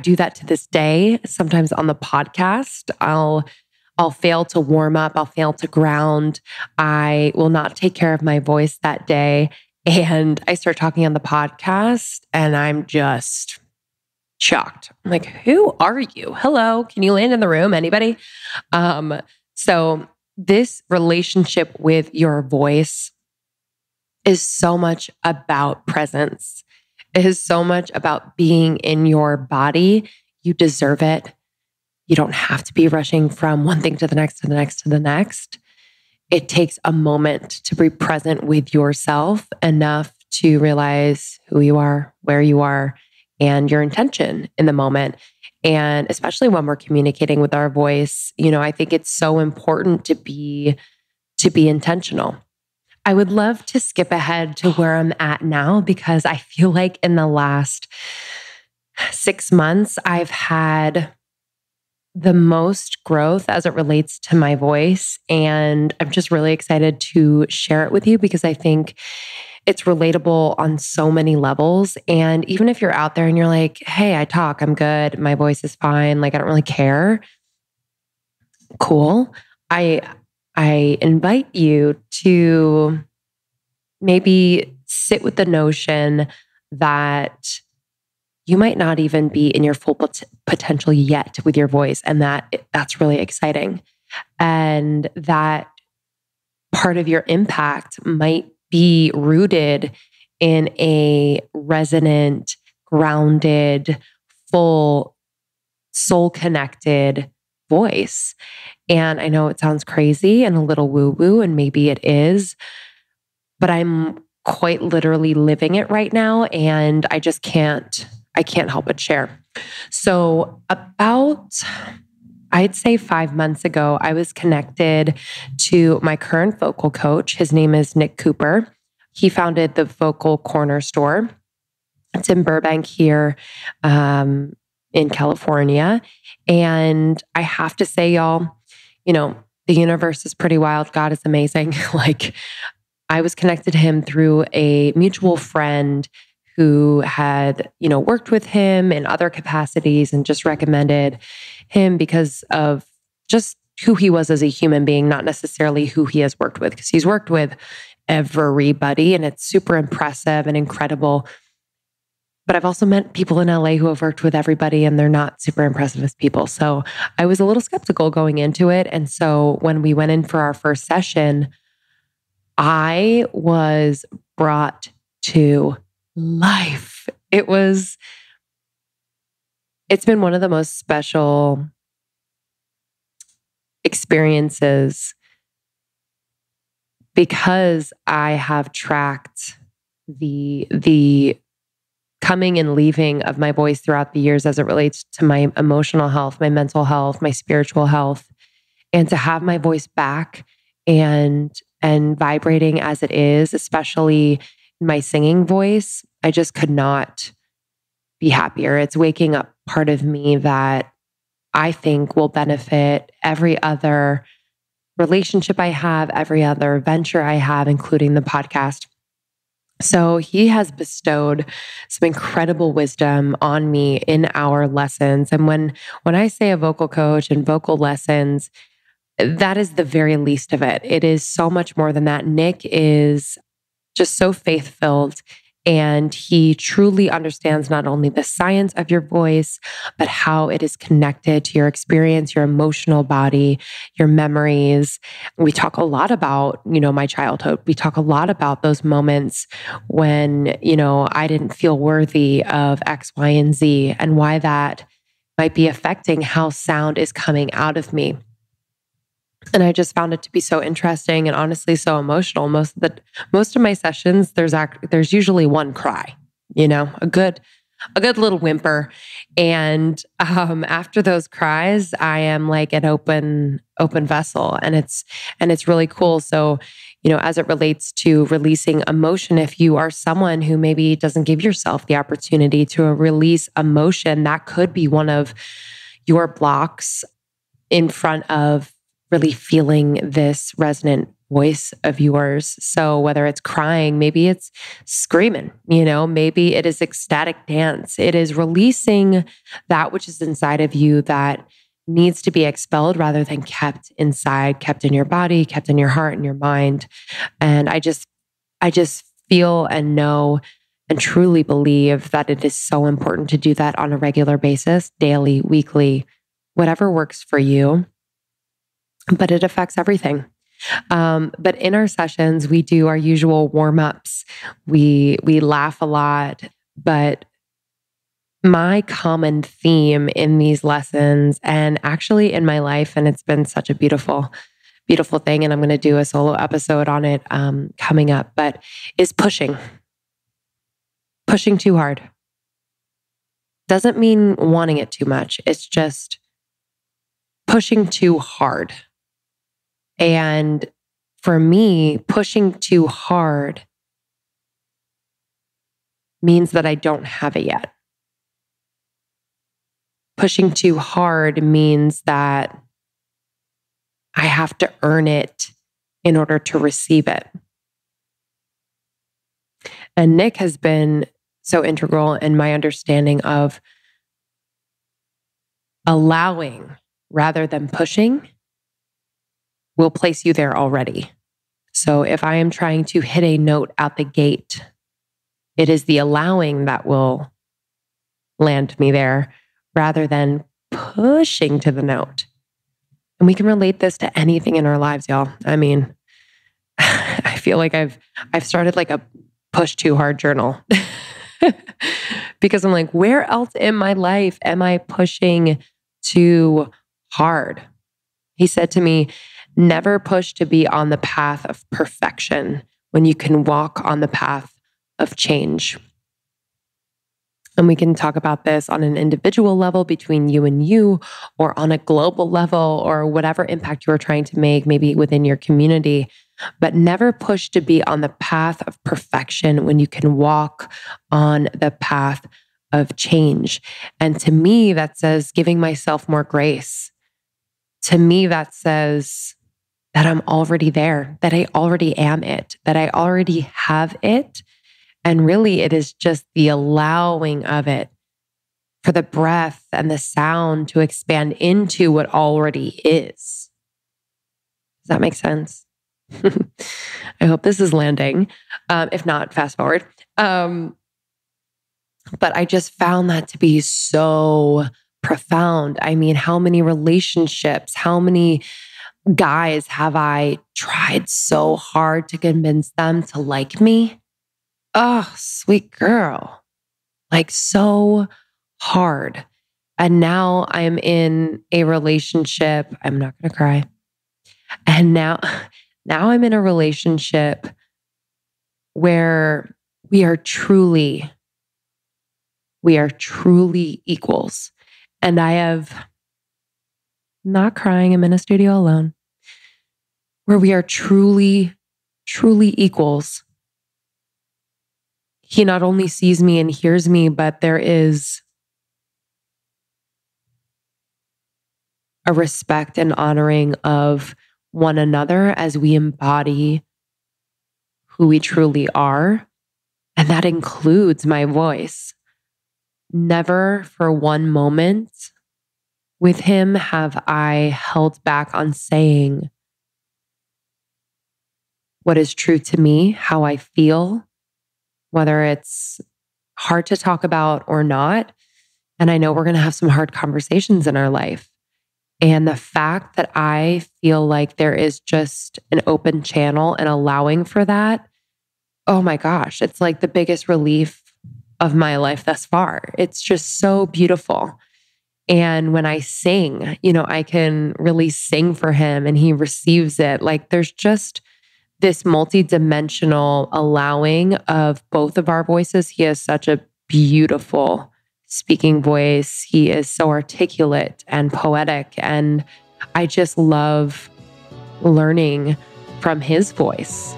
do that to this day. Sometimes on the podcast, I'll fail to warm up. I'll fail to ground. I will not take care of my voice that day. And I start talking on the podcast and I'm just shocked. I'm like, who are you? Hello, can you land in the room? Anybody? So this relationship with your voice is so much about presence. It is so much about being in your body. You deserve it. You don't have to be rushing from one thing to the next, to the next, to the next. It takes a moment to be present with yourself enough to realize who you are, where you are, and your intention in the moment. And especially when we're communicating with our voice, I think it's so important to be intentional. I would love to skip ahead to where I'm at now, because I feel like in the last 6 months, I've had the most growth as it relates to my voice. And I'm just really excited to share it with you, because I think it's relatable on so many levels. And even if you're out there and you're like, hey, I talk, I'm good, my voice is fine, like I don't really care. Cool. I invite you to maybe sit with the notion that you might not even be in your full potential yet with your voice, and that's really exciting. And that part of your impact might be rooted in a resonant, grounded, full, soul-connected voice. And I know it sounds crazy and a little woo-woo, and maybe it is, but I'm quite literally living it right now, and I can't help but share. So about, I'd say 5 months ago, I was connected to my current vocal coach. His name is Nick Cooper. He founded the Vocal Corner store. It's in Burbank here, in California. And I have to say, y'all, the universe is pretty wild. God is amazing. Like, I was connected to him through a mutual friend who had, worked with him in other capacities and just recommended him because of just who he was as a human being, not necessarily who he has worked with, because he's worked with everybody and it's super impressive and incredible. But I've also met people in LA who have worked with everybody and they're not super impressive as people. So I was a little skeptical going into it. And so when we went in for our first session, I was brought to life. It's been one of the most special experiences, because I have tracked the coming and leaving of my voice throughout the years as it relates to my emotional health, my mental health, my spiritual health, and to have my voice back and vibrating as it is, especially my singing voice, I just could not be happier. It's waking up part of me that I think will benefit every other relationship I have, every other venture I have, including the podcast. So he has bestowed some incredible wisdom on me in our lessons. And when I say a vocal coach and vocal lessons, that is the very least of it. It is so much more than that. Nick is just so faith-filled, and he truly understands not only the science of your voice, but how it is connected to your experience, your emotional body, your memories. We talk a lot about, my childhood. We talk a lot about those moments when, I didn't feel worthy of X, Y, and Z, and why that might be affecting how sound is coming out of me. And I just found it to be so interesting and honestly so emotional. Most of my sessions, there's usually one cry, a good little whimper. And after those cries, I am like an open vessel, and it's really cool. So, as it relates to releasing emotion, if you are someone who maybe doesn't give yourself the opportunity to release emotion, that could be one of your blocks in front of really feeling this resonant voice of yours. So whether it's crying, maybe it's screaming, maybe it is ecstatic dance. It is releasing that which is inside of you that needs to be expelled rather than kept inside, kept in your body, kept in your heart and your mind. And I just feel and know and truly believe that it is so important to do that on a regular basis, daily, weekly, whatever works for you. But it affects everything. But in our sessions, we do our usual warm-ups. We laugh a lot. But my common theme in these lessons, and actually in my life, and it's been such a beautiful, beautiful thing, and I'm going to do a solo episode on it coming up, but is pushing too hard. Doesn't mean wanting it too much. It's just pushing too hard. And for me, pushing too hard means that I don't have it yet. Pushing too hard means that I have to earn it in order to receive it. And Nick has been so integral in my understanding of allowing rather than pushing will place you there already. So if I am trying to hit a note out the gate, it is the allowing that will land me there rather than pushing to the note. And we can relate this to anything in our lives, y'all. I mean, I feel like I've started like a push too hard journal because I'm like, where else in my life am I pushing too hard? He said to me, never push to be on the path of perfection when you can walk on the path of change. And we can talk about this on an individual level between you and you, or on a global level, or whatever impact you are trying to make, maybe within your community. But never push to be on the path of perfection when you can walk on the path of change. And to me, that says giving myself more grace. To me, that says that I'm already there, that I already am it, that I already have it. And really, it is just the allowing of it for the breath and the sound to expand into what already is. Does that make sense? I hope this is landing. If not, fast forward. But I just found that to be so profound. I mean, how many relationships, how many guys have I tried so hard to convince them to like me? Oh, sweet girl. Like so hard. And now I'm in a relationship. I'm not going to cry. And now I'm in a relationship where we are truly equals. And I have, not crying, I'm in a studio alone, where we are truly equals. He not only sees me and hears me, but there is a respect and honoring of one another as we embody who we truly are. And that includes my voice. Never for one moment with him have I held back on saying what is true to me, how I feel, whether it's hard to talk about or not. And I know we're going to have some hard conversations in our life. And the fact that I feel like there is just an open channel and allowing for that, oh my gosh, it's like the biggest relief of my life thus far. It's just so beautiful. And when I sing, I can really sing for him and he receives it. Like there's just this multidimensional allowing of both of our voices. He has such a beautiful speaking voice. He is so articulate and poetic. And I just love learning from his voice.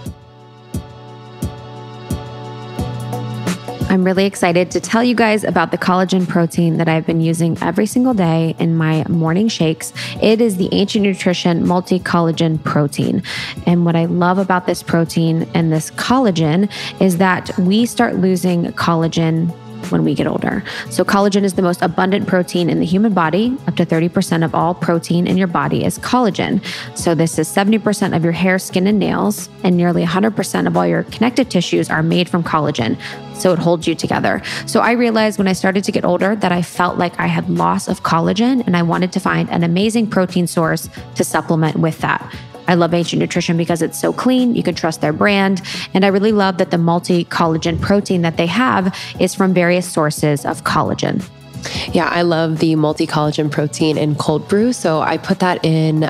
I'm really excited to tell you guys about the collagen protein that I've been using every single day in my morning shakes. It is the Ancient Nutrition Multi-Collagen Protein. And what I love about this protein and this collagen is that we start losing collagen when we get older. So collagen is the most abundant protein in the human body. Up to 30% of all protein in your body is collagen. So this is 70% of your hair, skin, and nails, and nearly 100% of all your connective tissues are made from collagen. So it holds you together. So I realized when I started to get older that I felt like I had loss of collagen and I wanted to find an amazing protein source to supplement with that. I love Ancient Nutrition because it's so clean. You can trust their brand. And I really love that the multi-collagen protein that they have is from various sources of collagen. Yeah, I love the multi-collagen protein in cold brew. So I put that in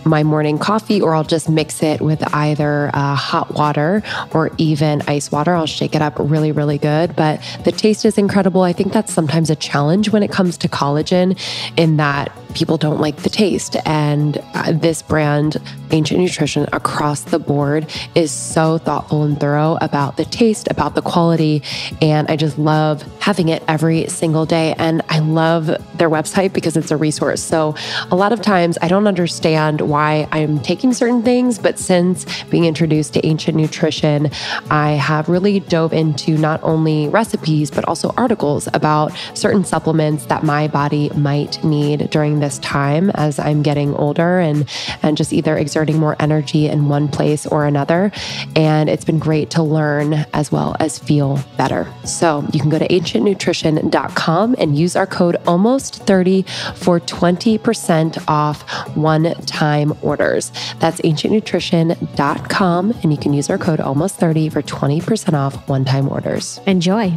my morning coffee, or I'll just mix it with either hot water or even ice water. I'll shake it up really, really good. But the taste is incredible. I think that's sometimes a challenge when it comes to collagen, in that people don't like the taste. And this brand, Ancient Nutrition, across the board is so thoughtful and thorough about the taste, about the quality. And I just love having it every single day. And I love their website because it's a resource. So a lot of times I don't understand why I'm taking certain things, but since being introduced to Ancient Nutrition, I have really dove into not only recipes, but also articles about certain supplements that my body might need during this time as I'm getting older and just either exerting more energy in one place or another. And it's been great to learn as well as feel better. So you can go to ancientnutrition.com and use our code almost30 for 20% off one-time orders. That's ancientnutrition.com, and you can use our code almost30 for 20% off one-time orders. Enjoy.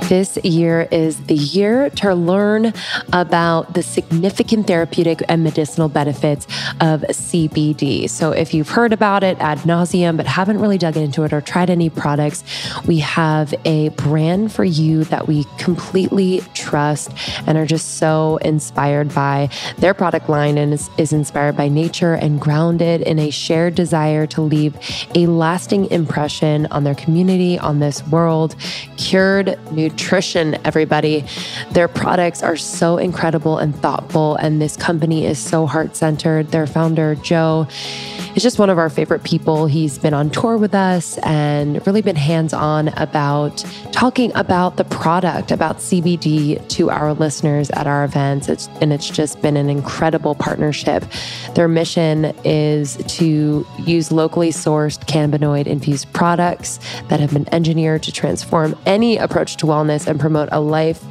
This year is the year to learn about the significant therapeutic and medicinal benefits of CBD. So if you've heard about it ad nauseum, but haven't really dug into it or tried any products, we have a brand for you that we completely trust and are just so inspired by. Their product line is inspired by nature and grounded in a shared desire to leave a lasting impression on their community, on this world. Cured Nutrition, everybody. Their products are so incredible and thoughtful, and this company is so heart-centered. Their founder, Joe, is just one of our favorite people. He's been on tour with us and really been hands-on about talking about the product, about CBD to our listeners at our events. It's just been an incredible partnership. Their mission is to use locally sourced cannabinoid-infused products that have been engineered to transform any approach to wellness and promote a life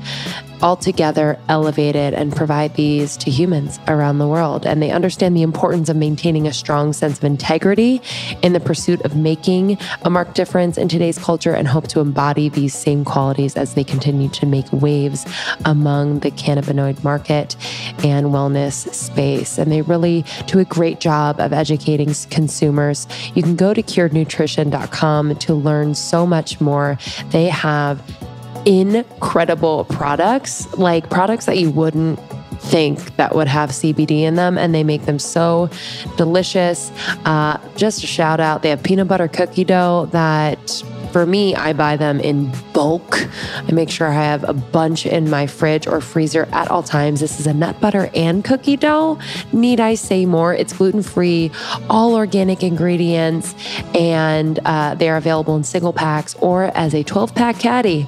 altogether elevated and provide these to humans around the world. And they understand the importance of maintaining a strong sense of integrity in the pursuit of making a marked difference in today's culture and hope to embody these same qualities as they continue to make waves among the cannabinoid market and wellness space. And they really do a great job of educating consumers. You can go to curednutrition.com to learn so much more. They have incredible products, like products that you wouldn't think that would have CBD in them, and they make them so delicious. Just a shout out, they have peanut butter cookie dough that, for me, I buy them in bulk. I make sure I have a bunch in my fridge or freezer at all times. This is a nut butter and cookie dough. Need I say more? It's gluten-free, all organic ingredients, and they are available in single packs or as a 12-pack caddy.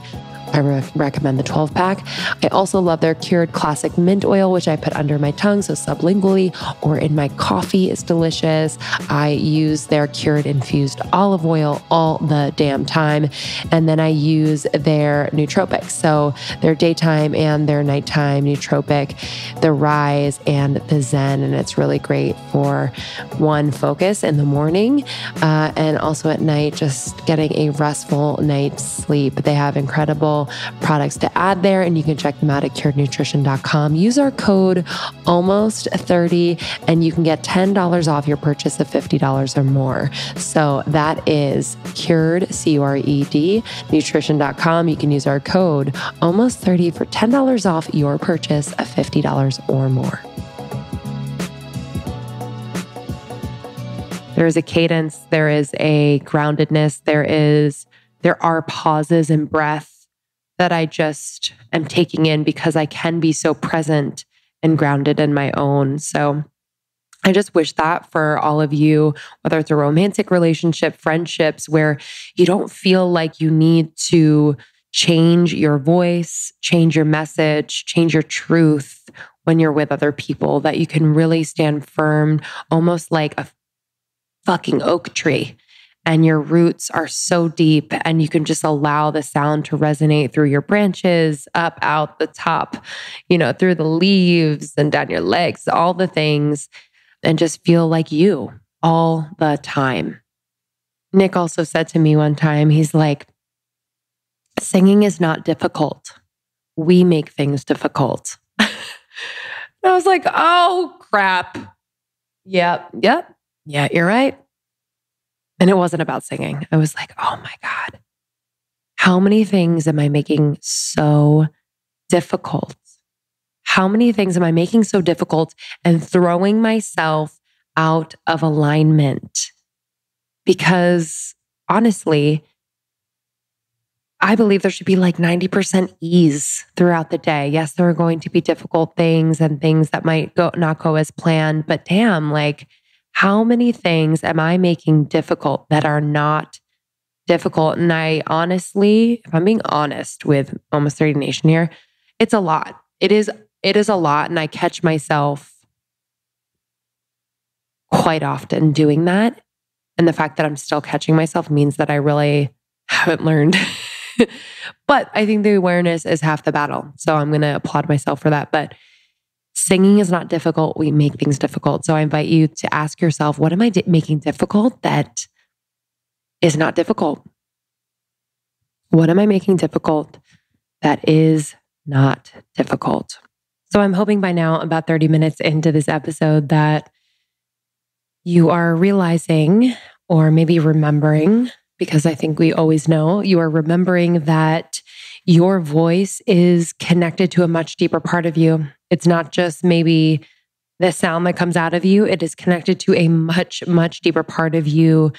I recommend the 12-pack. I also love their cured classic mint oil, which I put under my tongue, so sublingually, or in my coffee is delicious. I use their cured infused olive oil all the damn time. And then I use their nootropics. So their daytime and their nighttime nootropic, the Rise and the Zen. And it's really great for one, focus in the morning, and also at night, just getting a restful night's sleep. They have incredible products to add there, and you can check them out at curednutrition.com. Use our code almost30 and you can get $10 off your purchase of $50 or more. So that is cured, CURED, nutrition.com. You can use our code almost30 for $10 off your purchase of $50 or more. There is a cadence, there is a groundedness, there are pauses and breath that I just am taking in because I can be so present and grounded in my own. So I just wish that for all of you, whether it's a romantic relationship, friendships, where you don't feel like you need to change your voice, change your message, change your truth when you're with other people, that you can really stand firm, almost like a fucking oak tree. And your roots are so deep, and you can just allow the sound to resonate through your branches, up, out the top, through the leaves and down your legs, all the things, and just feel like you all the time. Nick also said to me one time, he's like, singing is not difficult. We make things difficult. And I was like, oh, crap. Yep. Yeah, you're right. And it wasn't about singing. I was like, oh my God, how many things am I making so difficult? how many things am I making so difficult and throwing myself out of alignment? Because honestly, I believe there should be like 90% ease throughout the day. Yes, there are going to be difficult things and things that might not go as planned, but damn, like how many things am I making difficult that are not difficult? And I honestly, if I'm being honest with Almost 30 Nation here, it's a lot. It is a lot. And I catch myself quite often doing that. And the fact that I'm still catching myself means that I really haven't learned. But I think the awareness is half the battle. So I'm going to applaud myself for that. But singing is not difficult. We make things difficult. So I invite you to ask yourself, what am I making difficult that is not difficult? What am I making difficult that is not difficult? So I'm hoping by now, about 30 minutes into this episode, that you are realizing, or maybe remembering, because I think we always know, you are remembering that your voice is connected to a much deeper part of you. It's not just maybe the sound that comes out of you. It is connected to a much, much deeper part of you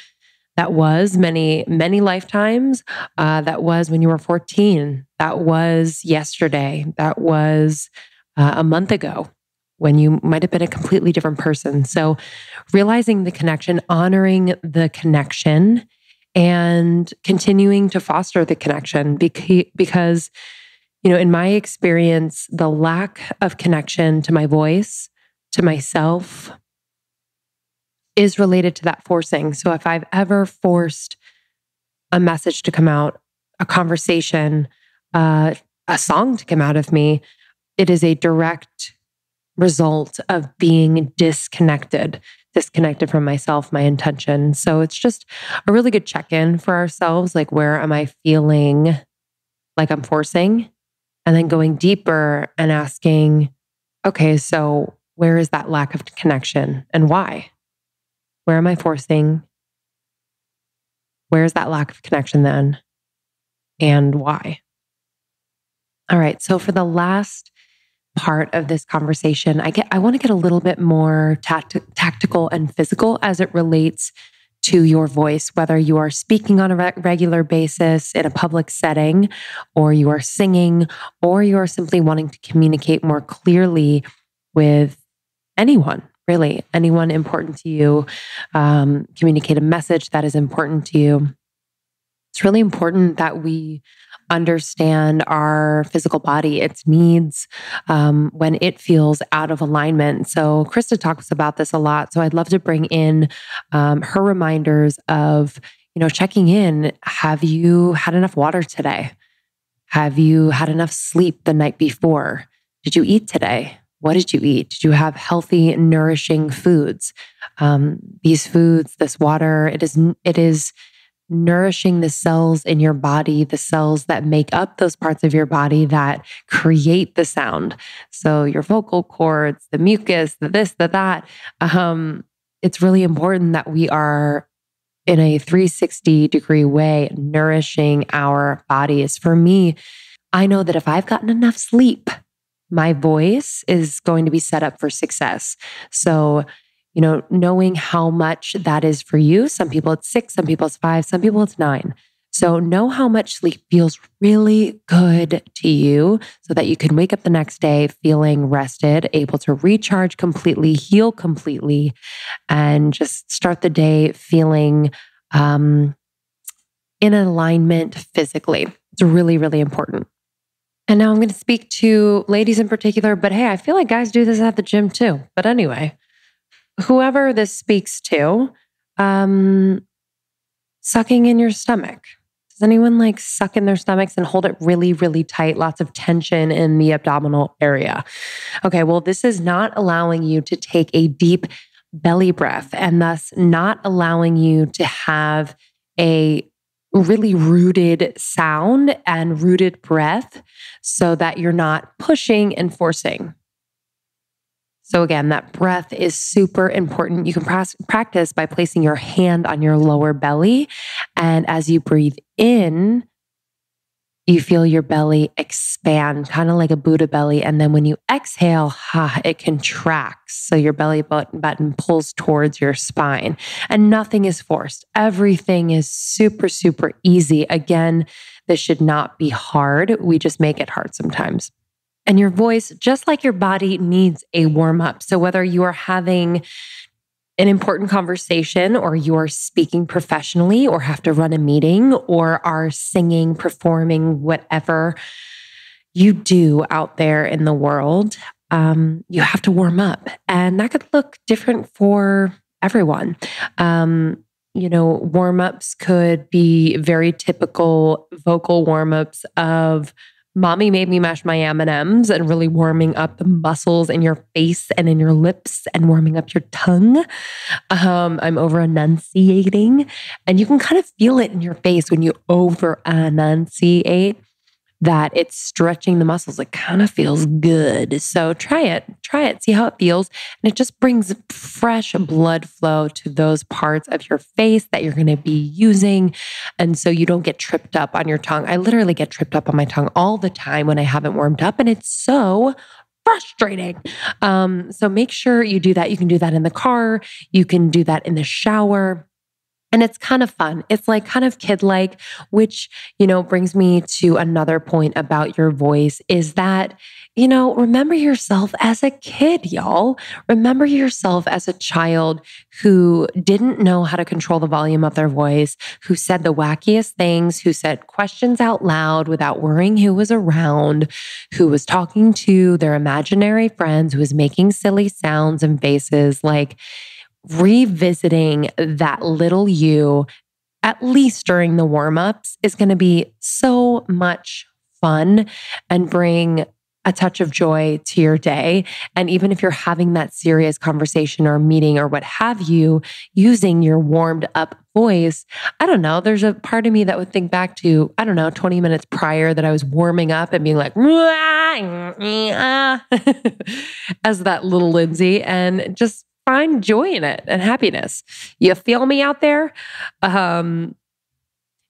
that was many, many lifetimes. That was when you were 14. That was yesterday. That was a month ago, when you might have been a completely different person. So realizing the connection, honoring the connection, and continuing to foster the connection, because, in my experience, the lack of connection to my voice, to myself, is related to that forcing. So if I've ever forced a message to come out, a conversation, a song to come out of me, it is a direct result of being disconnected from myself, my intention. So it's just a really good check-in for ourselves. Like, where am I feeling like I'm forcing? And then going deeper and asking, okay, so where is that lack of connection and why? Where am I forcing? Where is that lack of connection then? And why? All right. So for the last part of this conversation, I want to get a little bit more tactical and physical as it relates to your voice, whether you are speaking on a regular basis in a public setting, or you are singing, or you are simply wanting to communicate more clearly with anyone, really anyone important to you, communicate a message that is important to you. It's really important that we understand our physical body, its needs, when it feels out of alignment. So Krista talks about this a lot. So I'd love to bring in her reminders of, checking in. Have you had enough water today? Have you had enough sleep the night before? Did you eat today? What did you eat? Did you have healthy, nourishing foods? These foods, this water, it is nourishing the cells in your body, the cells that make up those parts of your body that create the sound. So your vocal cords, the mucus, the this, the that. It's really important that we are, in a 360-degree way, nourishing our bodies. For me, I know that if I've gotten enough sleep, my voice is going to be set up for success. So knowing how much that is for you. Some people it's 6, some people it's 5, some people it's 9. So know how much sleep feels really good to you so that you can wake up the next day feeling rested, able to recharge completely, heal completely, and just start the day feeling in alignment physically. It's really, really important. And now I'm going to speak to ladies in particular, but hey, I feel like guys do this at the gym too. But anyway, whoever this speaks to, sucking in your stomach. Does anyone suck in their stomachs and hold it really, really tight? Lots of tension in the abdominal area. Okay, well, this is not allowing you to take a deep belly breath, and thus not allowing you to have a really rooted sound and rooted breath, so that you're not pushing and forcing. So again, that breath is super important. You can practice by placing your hand on your lower belly. And as you breathe in, you feel your belly expand, kind of like a Buddha belly. And then when you exhale, it contracts. So your belly button pulls towards your spine, and nothing is forced. Everything is super, super easy. Again, this should not be hard. We just make it hard sometimes. And your voice, just like your body, needs a warm up. So whether you are having an important conversation, or you're speaking professionally, or have to run a meeting, or are singing, performing, whatever you do out there in the world, you have to warm up. And that could look different for everyone. Warm-ups could be very typical vocal warm-ups of mommy made me mash my M&Ms, and really warming up the muscles in your face and in your lips and warming up your tongue. I'm over enunciating, and you can kind of feel it in your face when you over enunciate, that it's stretching the muscles. It kind of feels good. So try it, see how it feels. And it just brings fresh blood flow to those parts of your face that you're going to be using. And so you don't get tripped up on your tongue. I literally get tripped up on my tongue all the time when I haven't warmed up, and it's so frustrating. So make sure you do that. You can do that in the car. You can do that in the shower. And it's kind of fun. It's like kind of kid-like, which, brings me to another point about your voice, is that, remember yourself as a kid, y'all. Remember yourself as a child who didn't know how to control the volume of their voice, who said the wackiest things, who said questions out loud without worrying who was around, who was talking to their imaginary friends, who was making silly sounds and faces. Like, revisiting that little you, at least during the warm-ups, is going to be so much fun and bring a touch of joy to your day. And even if you're having that serious conversation or meeting or what have you, using your warmed up voice, I don't know, there's a part of me that would think back to, 20 minutes prior that I was warming up and being like, as that little Lindsey, and just find joy in it and happiness. You feel me out there? And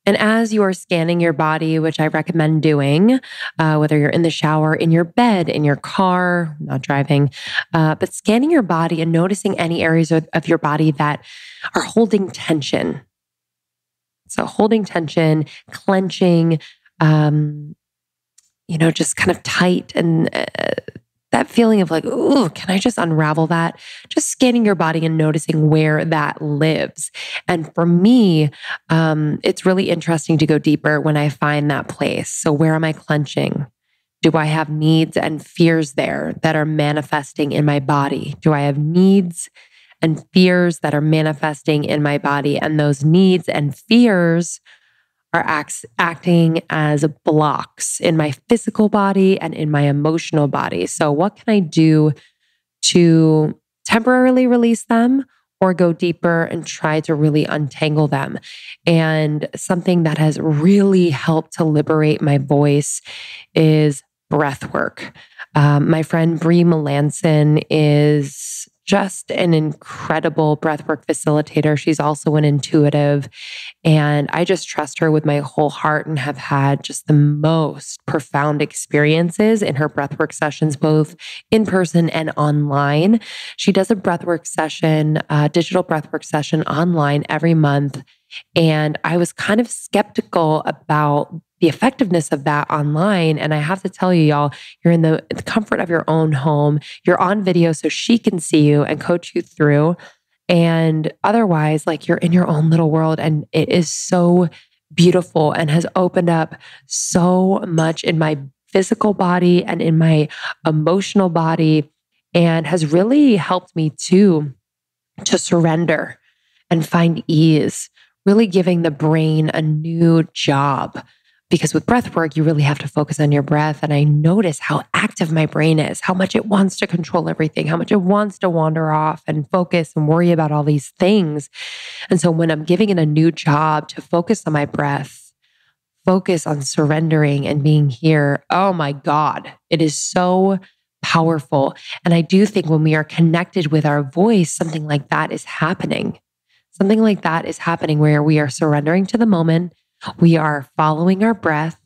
as you are scanning your body, which I recommend doing, whether you're in the shower, in your bed, in your car, not driving, but scanning your body and noticing any areas of your body that are holding tension. So holding tension, clenching, just kind of tight, and that feeling of like, ooh, can I just unravel that? Just scanning your body and noticing where that lives. And for me, it's really interesting to go deeper when I find that place. So where am I clenching? Do I have needs and fears there that are manifesting in my body? Do I have needs and fears that are manifesting in my body? And those needs and fears are acting as blocks in my physical body and in my emotional body. So what can I do to temporarily release them, or go deeper and try to really untangle them? And something that has really helped to liberate my voice is breath work. My friend Bree Melanson is just an incredible breathwork facilitator. She's also an intuitive, and I just trust her with my whole heart and have had just the most profound experiences in her breathwork sessions, both in person and online. She does a breathwork session, digital breathwork session online every month. And I was kind of skeptical about the effectiveness of that online. And I have to tell you, y'all, you're in the comfort of your own home. You're on video so she can see you and coach you through. And otherwise, like, you're in your own little world. And it is so beautiful and has opened up so much in my physical body and in my emotional body, and has really helped me to surrender and find ease, really giving the brain a new job. Because with breath work, you really have to focus on your breath. And I notice how active my brain is, how much it wants to control everything, how much it wants to wander off and focus and worry about all these things. And so when I'm giving it a new job to focus on my breath, focus on surrendering and being here, oh my God, it is so powerful. And I do think when we are connected with our voice, something like that is happening. Something like that is happening where we are surrendering to the moment. We are following our breath,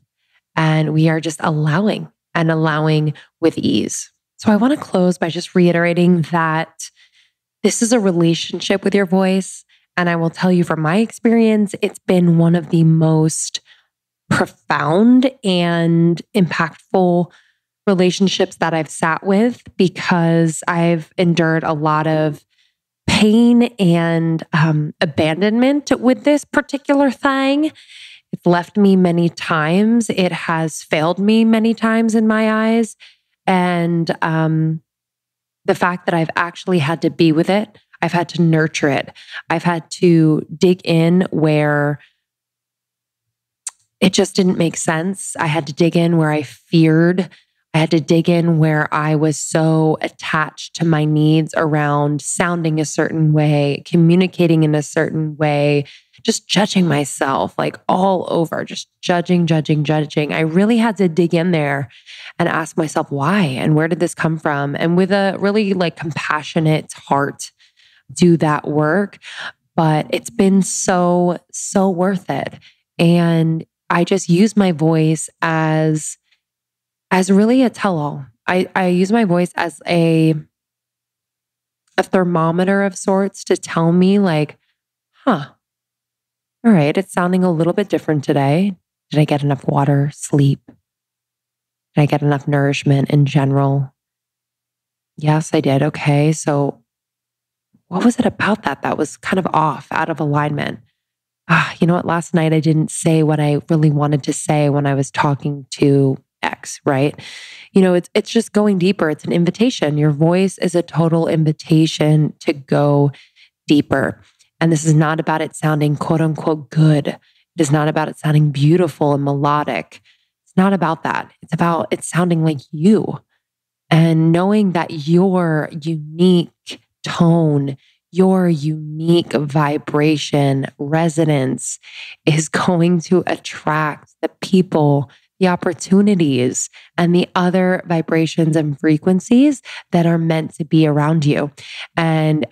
and we are just allowing and allowing with ease. So I want to close by just reiterating that this is a relationship with your voice. And I will tell you from my experience, it's been one of the most profound and impactful relationships that I've sat with, because I've endured a lot of pain and abandonment with this particular thing. It's left me many times. It has failed me many times in my eyes. And the fact that I've actually had to be with it, I've had to nurture it. I've had to dig in where it just didn't make sense. I had to dig in where I feared. I had to dig in where I was so attached to my needs around sounding a certain way, communicating in a certain way, just judging myself, like all over, just judging. I really had to dig in there and ask myself why and where did this come from? And with a really like compassionate heart, do that work. But it's been so worth it. And I just use my voice as really a tell-all. I use my voice as a thermometer of sorts to tell me like, all right, it's sounding a little bit different today. Did I get enough water, sleep? Did I get enough nourishment in general? Yes, I did. Okay. So what was it about that was kind of off, out of alignment? You know what? Last night I didn't say what I really wanted to say when I was talking to X, right? You know, it's just going deeper. It's an invitation. Your voice is a total invitation to go deeper. And this is not about it sounding quote unquote good. It is not about it sounding beautiful and melodic. It's not about that. It's about it sounding like you and knowing that your unique tone, your unique vibration, resonance is going to attract the people, the opportunities, and the other vibrations and frequencies that are meant to be around you. And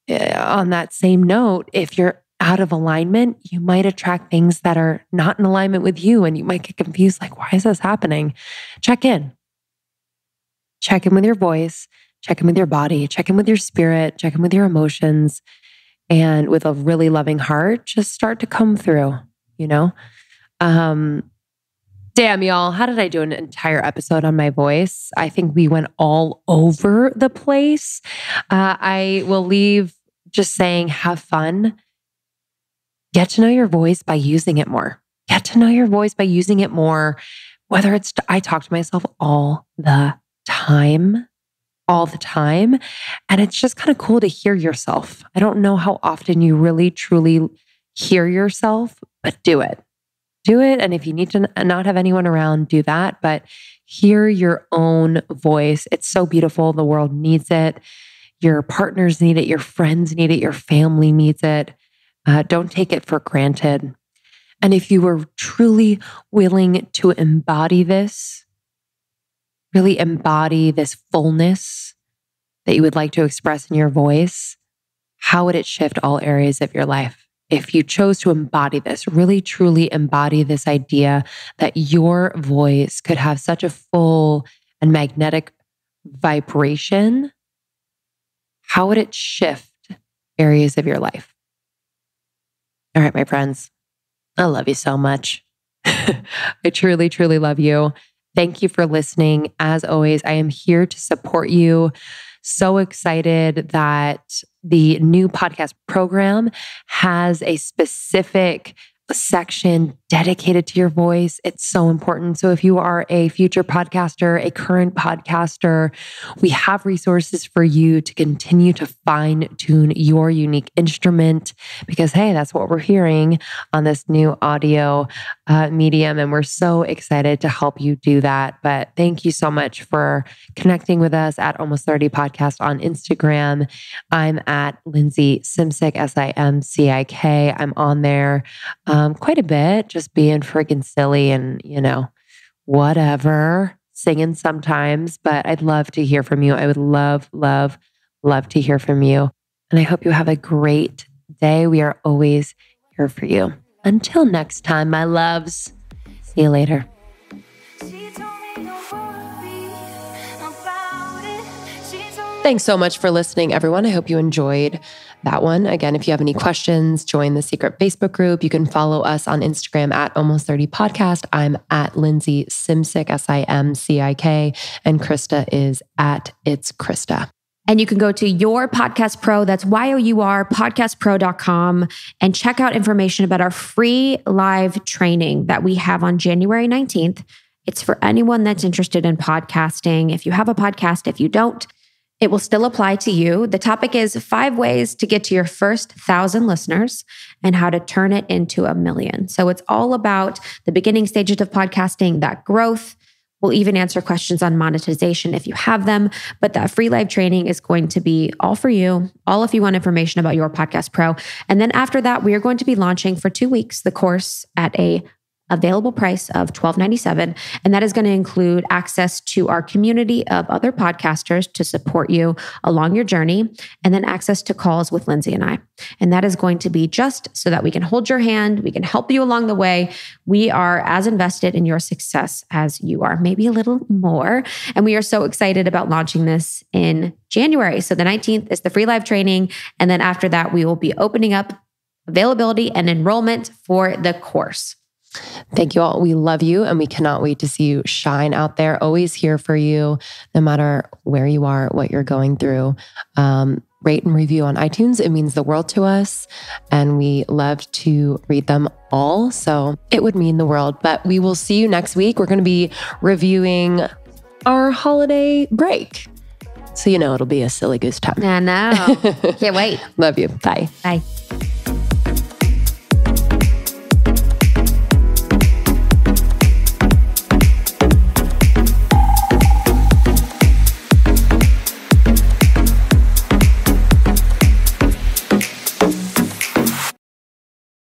on that same note, if you're out of alignment, you might attract things that are not in alignment with you, and you might get confused, like, why is this happening? Check in. Check in with your voice, check in with your body, check in with your spirit, check in with your emotions, and with a really loving heart, just start to come through, you know? Damn, y'all, how did I do an entire episode on my voice? I think we went all over the place. I will leave just saying, have fun. Get to know your voice by using it more. Get to know your voice by using it more. Whether it's, I talk to myself all the time. And it's just kind of cool to hear yourself. I don't know how often you really, truly hear yourself, but do it. Do it. And if you need to not have anyone around, do that. But hear your own voice. It's so beautiful. The world needs it. Your partners need it. Your friends need it. Your family needs it. Don't take it for granted. And if you were truly willing to embody this, really embody this fullness that you would like to express in your voice, how would it shift all areas of your life? If you chose to embody this, really truly embody this idea that your voice could have such a full and magnetic vibration, how would it shift areas of your life? All right, my friends, I love you so much. I truly, truly love you. Thank you for listening. As always, I am here to support you. So excited that the new podcast program has a specific section dedicated to your voice. It's so important. So if you are a future podcaster, a current podcaster, we have resources for you to continue to fine tune your unique instrument, because hey, that's what we're hearing on this new audio medium. And we're so excited to help you do that. But thank you so much for connecting with us at Almost 30 Podcast on Instagram. I'm at Lindsey Simcik, Simcik. I'm on there quite a bit, just being freaking silly and, whatever, singing sometimes, but I'd love to hear from you. I would love to hear from you. And I hope you have a great day. We are always here for you. Until next time, my loves. See you later. Thanks so much for listening, everyone. I hope you enjoyed that one. Again, if you have any questions, join the secret Facebook group. You can follow us on Instagram at Almost 30 Podcast. I'm at Lindsey Simcik, Simcik, and Krista is at It's Krista. And you can go to Your Podcast Pro, that's YOUR, podcastpro.com, and check out information about our free live training that we have on January 19th. It's for anyone that's interested in podcasting. If you have a podcast, if you don't, it will still apply to you. The topic is 5 ways to get to your first 1,000 listeners and how to turn it into 1 million. So it's all about the beginning stages of podcasting, that growth. We'll even answer questions on monetization if you have them. But that free live training is going to be all for you, all if you want information about Your Podcast Pro. And then after that, we are going to be launching for 2 weeks the course at a available price of $12.97. And that is going to include access to our community of other podcasters to support you along your journey, and then access to calls with Lindsey and I. And that is going to be just so that we can hold your hand, we can help you along the way. We are as invested in your success as you are, maybe a little more. And we are so excited about launching this in January. So the 19th is the free live training. And then after that, we will be opening up availability and enrollment for the course. Thank you all. We love you and we cannot wait to see you shine out there. Always here for you, no matter where you are, what you're going through. Rate and review on iTunes. It means the world to us and we love to read them all. So it would mean the world, but we will see you next week. We're going to be reviewing our holiday break. So, it'll be a silly goose time. I know. Can't wait. Love you. Bye. Bye.